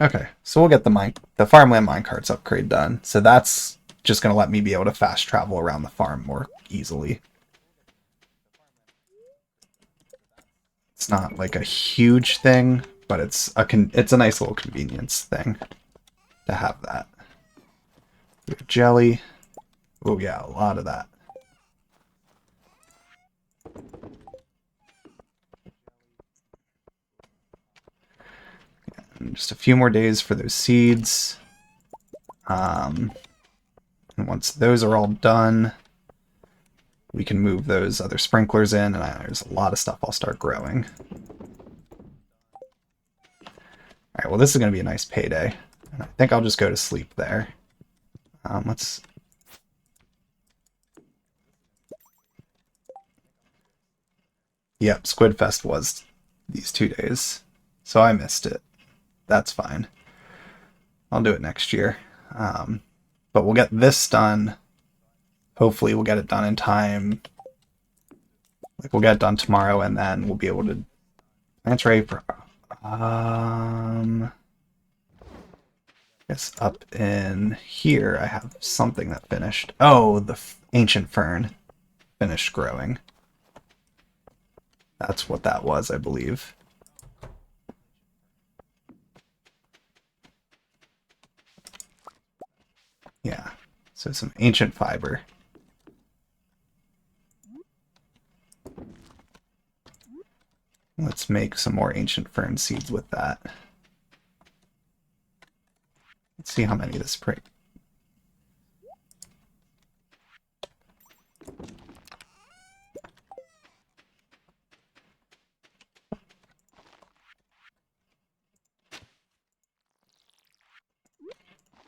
Okay, so we'll get the farmland minecarts upgrade done. So that's just going to let me be able to fast travel around the farm more easily. It's not like a huge thing, but it's a nice little convenience thing to have that. We have jelly. Oh yeah, a lot of that. And just a few more days for those seeds. And once those are all done, we can move those other sprinklers in, and there's a lot of stuff I'll start growing. Alright, well this is going to be a nice payday. And I think I'll just go to sleep there. Let's... Yep, Squidfest was these 2 days, so I missed it. That's fine. I'll do it next year. But we'll get this done. Hopefully we'll get it done in time. Like, we'll get it done tomorrow, and then we'll be able to... That's ready for... I guess up in here I have something that finished. Oh, the ancient fern finished growing. That's what that was, I believe. Yeah, so some ancient fiber. Let's make some more ancient fern seeds with that. Let's see how many this break.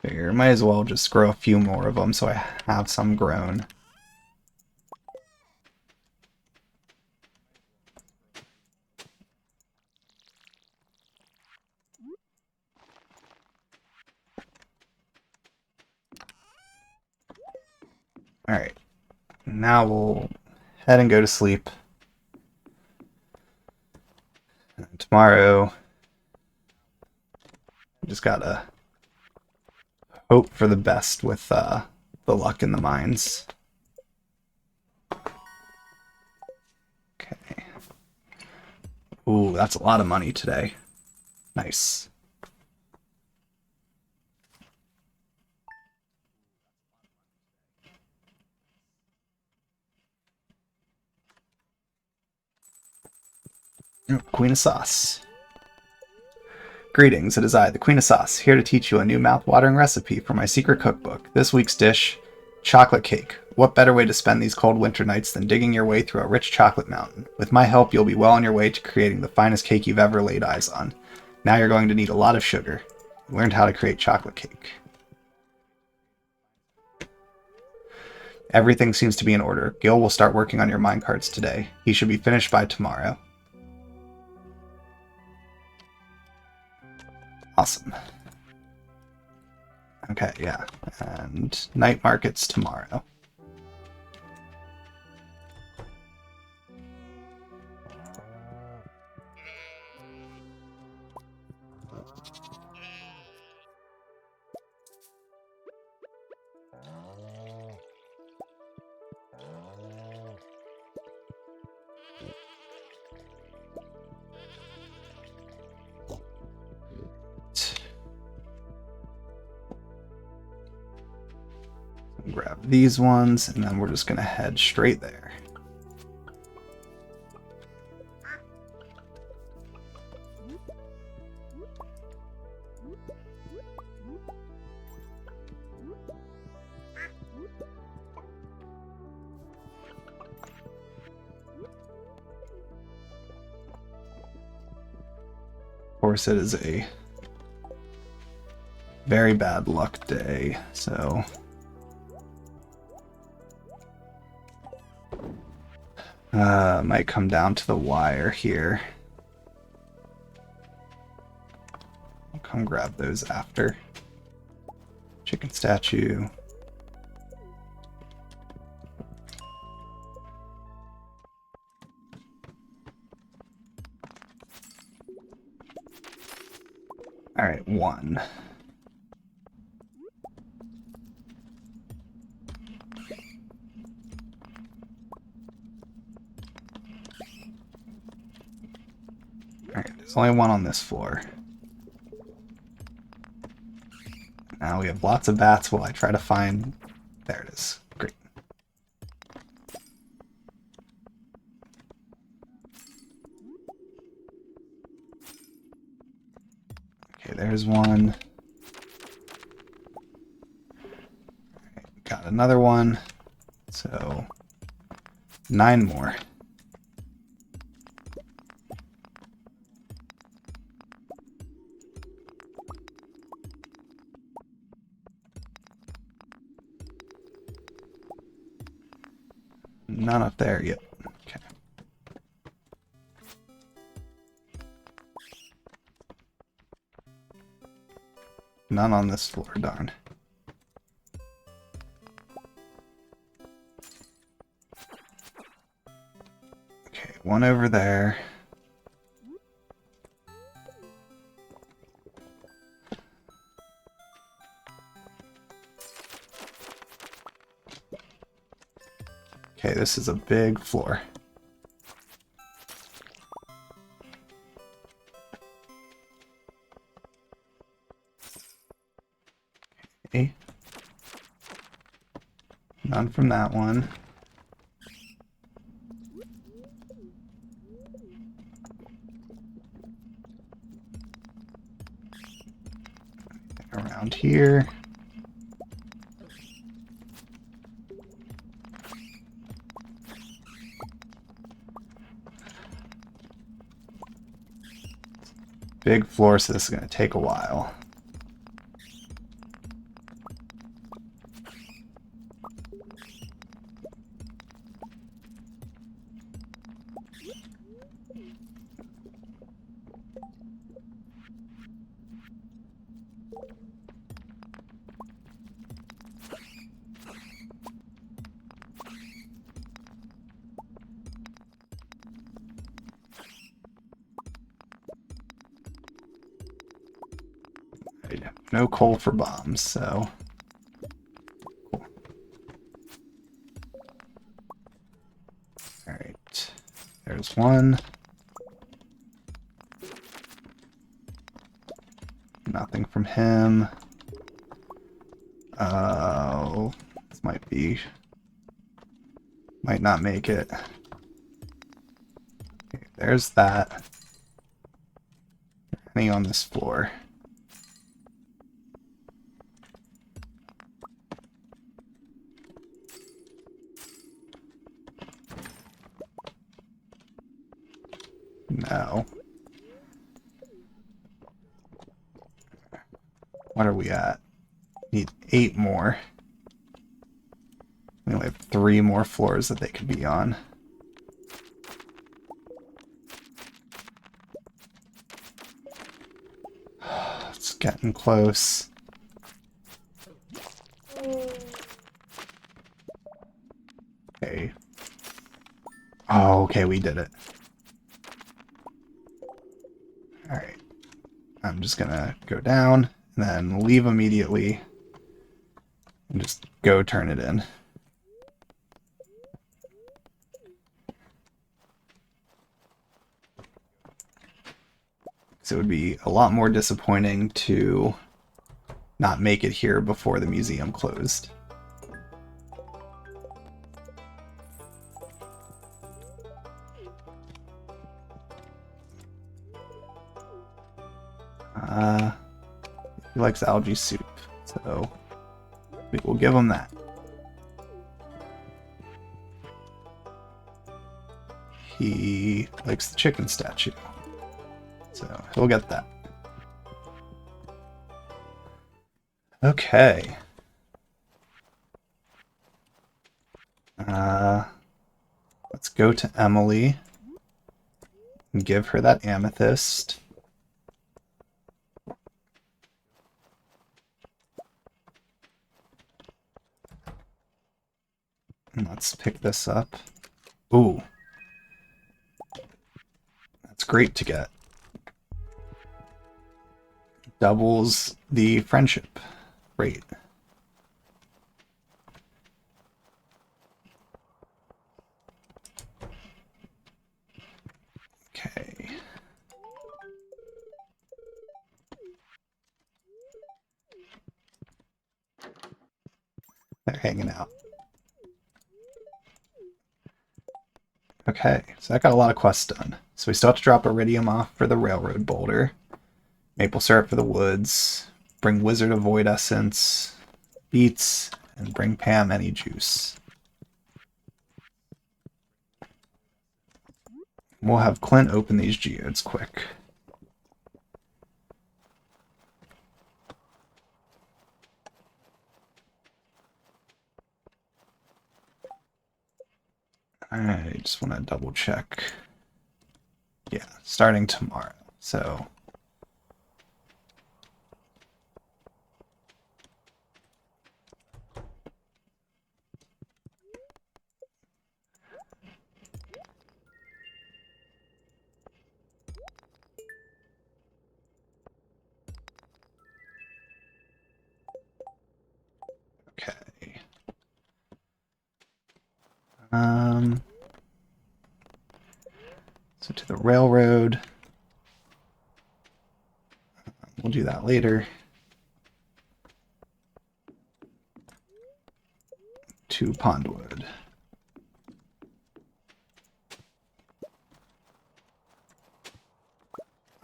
Figure, might as well just grow a few more of them so I have some grown. Alright, now we'll head and go to sleep. And tomorrow, we just gotta hope for the best with the luck in the mines. Okay. Ooh, that's a lot of money today. Nice. Queen of Sauce. Greetings, it is I, the Queen of Sauce, here to teach you a new mouth-watering recipe for my secret cookbook. This week's dish, chocolate cake. What better way to spend these cold winter nights than digging your way through a rich chocolate mountain? With my help, you'll be well on your way to creating the finest cake you've ever laid eyes on. Now you're going to need a lot of sugar. You learned how to create chocolate cake. Everything seems to be in order. Gil will start working on your minecarts today. He should be finished by tomorrow. Awesome. Okay, yeah. And night markets tomorrow. Grab these ones, and then we're just going to head straight there. Of course, it is a very bad luck day, so might come down to the wire here. I'll come grab those after. Chicken statue. All right, one. Alright, there's only one on this floor. Now we have lots of bats while I try to find... There it is. Great. Okay, there's one. Alright, got another one. So, 9 more. None up there yet. Okay. None on this floor, darn. Okay, one over there. Okay, this is a big floor. Okay. None from that one. Around here. Big floor, so this is going to take a while. No coal for bombs, so... Cool. Alright. There's one. Nothing from him. Oh, this might be... Might not make it. Okay, there's that. Any on this floor? No. What are we at? Need 8 more. We only have 3 more floors that they could be on. It's getting close. Okay. Oh, okay, we did it. Alright. I'm just gonna go down and then leave immediately and just go turn it in. So it would be a lot more disappointing to not make it here before the museum closed. He likes algae soup, so we will give him that. He likes the chicken statue, so he'll get that. Okay. Let's go to Emily and give her that amethyst. And let's pick this up. Ooh. That's great to get. Doubles the friendship rate. Okay. They're hanging out. Okay, so that got a lot of quests done. So we still have to drop Iridium off for the railroad boulder, maple syrup for the woods, bring Wizard of Void Essence, beets, and bring Pam any juice. We'll have Clint open these geodes quick. I just want to double check. Yeah, starting tomorrow. So okay. So to the railroad. We'll do that later. To Pondwood.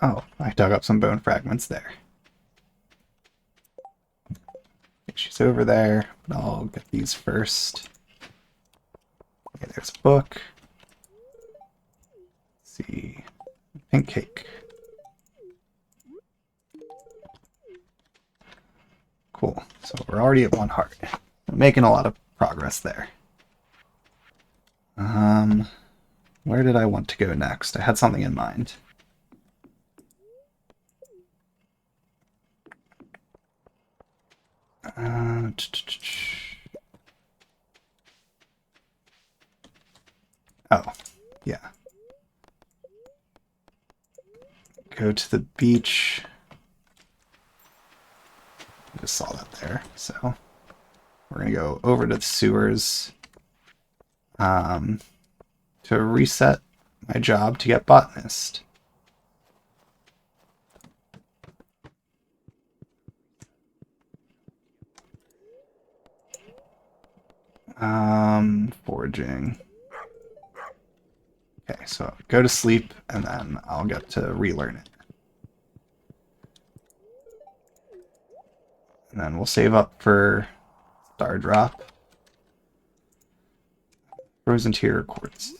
Oh, I dug up some bone fragments there. Okay, she's over there, but I'll get these first. Okay, there's a book. Let's see. Pink cake. Cool. So we're already at 1 heart. We're making a lot of progress there. Where did I want to go next? I had something in mind. Oh, yeah. Go to the beach. I just saw that there, so we're gonna go over to the sewers to reset my job to get botanist. Foraging. Okay, so go to sleep and then I'll get to relearn it. And then we'll save up for Star Drop. Frozen Tier Quartz.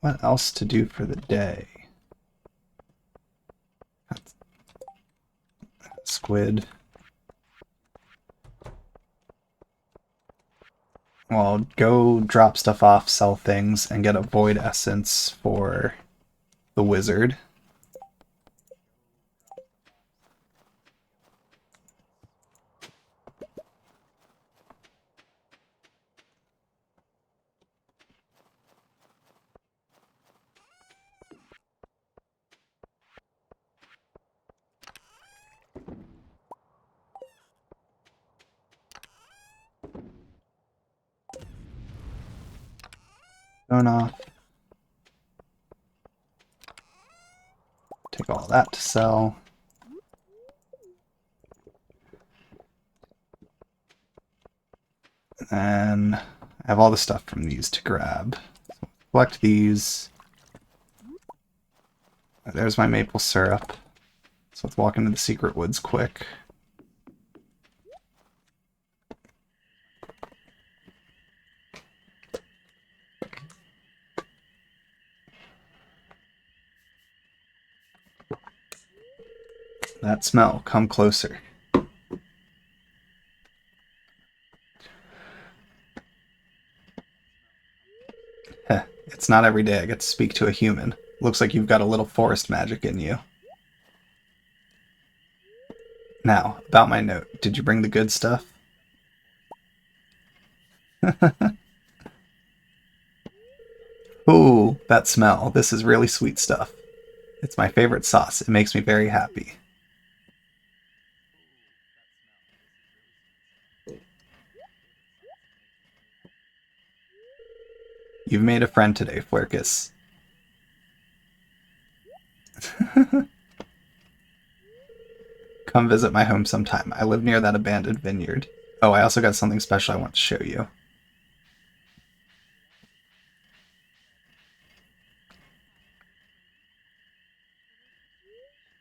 What else to do for the day? Squid. Well, go drop stuff off, sell things, and get a void essence for the wizard. Going off. Take all that to sell. And I have all the stuff from these to grab. So collect these. There's my maple syrup. So let's walk into the secret woods quick. That smell, come closer. Heh, it's not every day I get to speak to a human. Looks like you've got a little forest magic in you. Now, about my note, did you bring the good stuff? Ooh, that smell. This is really sweet stuff. It's my favorite sauce. It makes me very happy. You've made a friend today, Flirkus. Come visit my home sometime. I live near that abandoned vineyard. Oh, I also got something special I want to show you.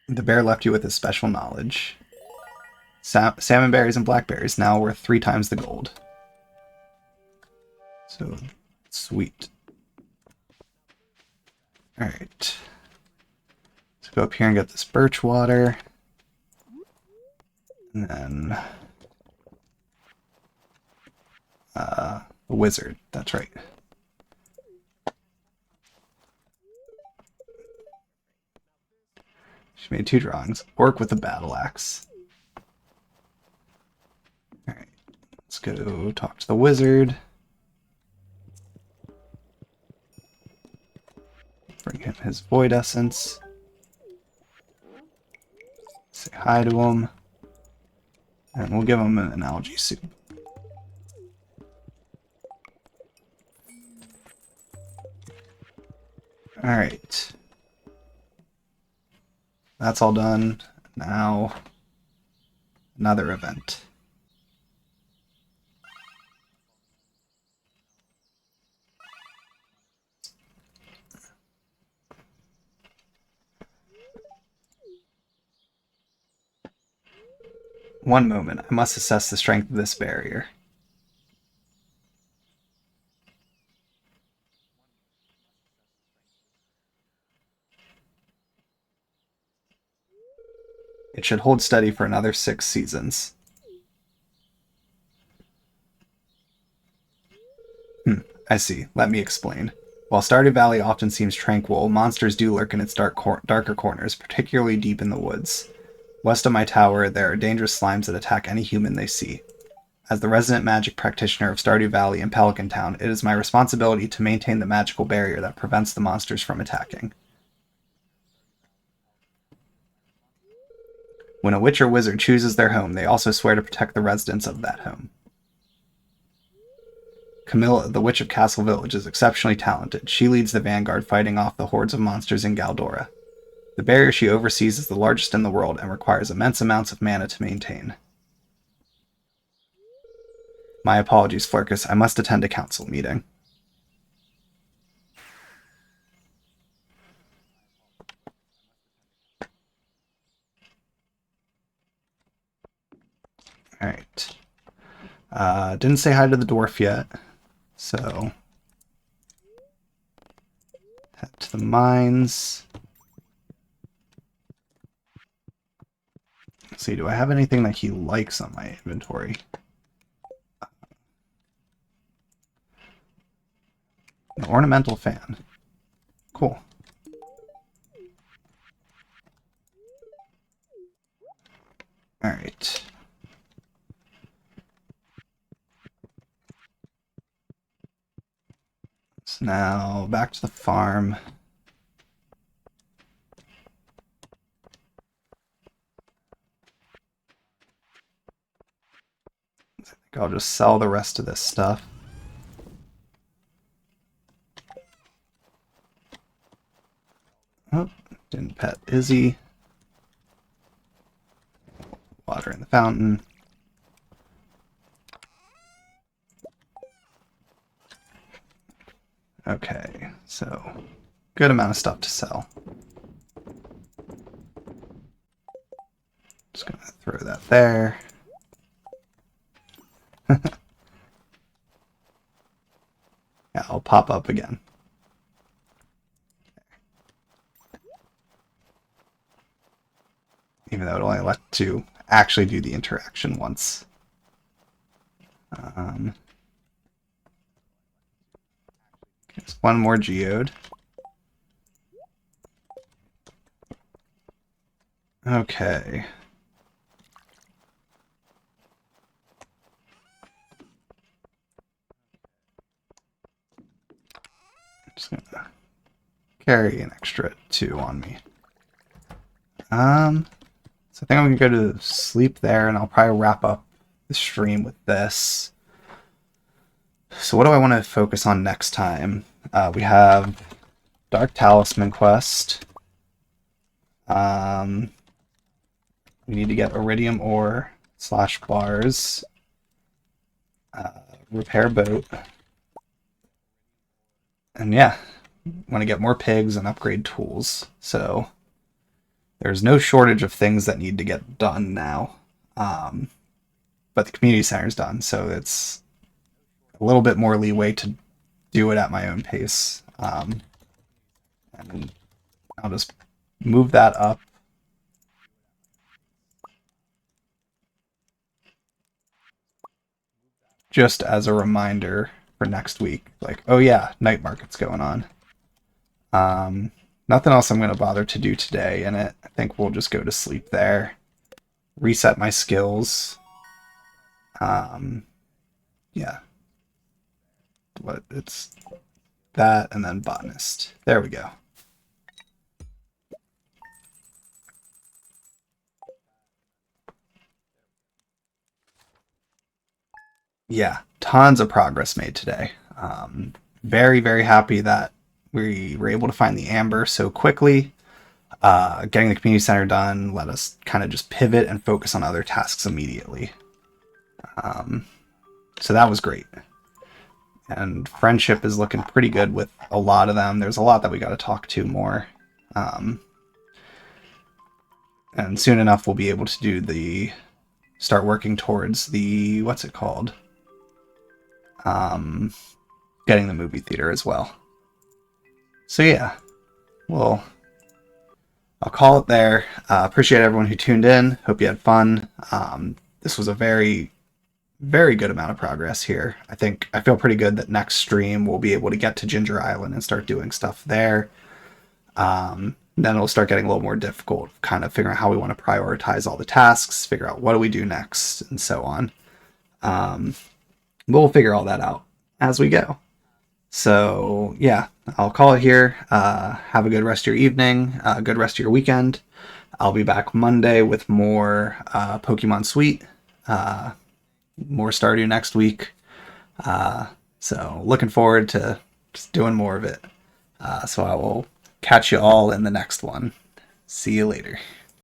The bear left you with his special knowledge. Salmon berries and blackberries, now worth 3 times the gold. So, sweet. Alright. Let's go up here and get this birch water. And then... a wizard, that's right. She made 2 drawings. Orc with a battle axe. Alright, let's go talk to the wizard. Bring him his void essence. Say hi to him. And we'll give him an algae soup. Alright. That's all done. Now, another event. One moment, I must assess the strength of this barrier. It should hold steady for another 6 seasons. I see. Let me explain. While Stardew Valley often seems tranquil, monsters do lurk in its darker corners, particularly deep in the woods. West of my tower, there are dangerous slimes that attack any human they see. As the resident magic practitioner of Stardew Valley and Pelican Town, it is my responsibility to maintain the magical barrier that prevents the monsters from attacking. When a witch or wizard chooses their home, they also swear to protect the residents of that home. Camilla, the Witch of Castle Village, is exceptionally talented. She leads the vanguard fighting off the hordes of monsters in Galdora. The barrier she oversees is the largest in the world and requires immense amounts of mana to maintain. My apologies, Flurkus. I must attend a council meeting. Alright. Didn't say hi to the dwarf yet, so head to the mines. Let's see, do I have anything that he likes on my inventory? An ornamental fan. Cool. Alright. So now back to the farm. I think I'll just sell the rest of this stuff. Oh, didn't pet Izzy. Water in the fountain. Okay, so good amount of stuff to sell. Just gonna throw that there. Yeah, I'll pop up again. Even though it only let to actually do the interaction once. There's one more geode. Okay. Just gonna carry an extra 2 on me. So I think I'm gonna go to sleep there, and I'll probably wrap up the stream with this. So what do I want to focus on next time? We have Dark Talisman quest. We need to get iridium ore / bars. Repair boat. And yeah, want to get more pigs and upgrade tools. So there's no shortage of things that need to get done now. But the community center's done, so it's a little bit more leeway to do it at my own pace. And I'll just move that up. Just as a reminder for next week. Like, oh yeah, night market's going on. Nothing else I'm going to bother to do today in it. I think we'll just go to sleep there. Reset my skills. Yeah. What it's that and then botanist. There we go. Yeah, tons of progress made today. Very, very happy that we were able to find the amber so quickly. Getting the community center done let us kind of just pivot and focus on other tasks immediately. So that was great. And friendship is looking pretty good with a lot of them. There's a lot that we got to talk to more. And soon enough we'll be able to do start working towards the, what's it called? Getting the movie theater as well. So yeah, well, I'll call it there. Appreciate everyone who tuned in. Hope you had fun. This was a very, very good amount of progress here. I feel pretty good that next stream we'll be able to get to Ginger Island and start doing stuff there. Then it'll start getting a little more difficult, kind of figuring out how we want to prioritize all the tasks, figure out what do we do next, and so on. We'll figure all that out as we go. So yeah, I'll call it here. Have a good rest of your evening, a good rest of your weekend. I'll be back Monday with more Pokemon Sweet, more Stardew next week. So looking forward to just doing more of it. So I will catch you all in the next one. See you later.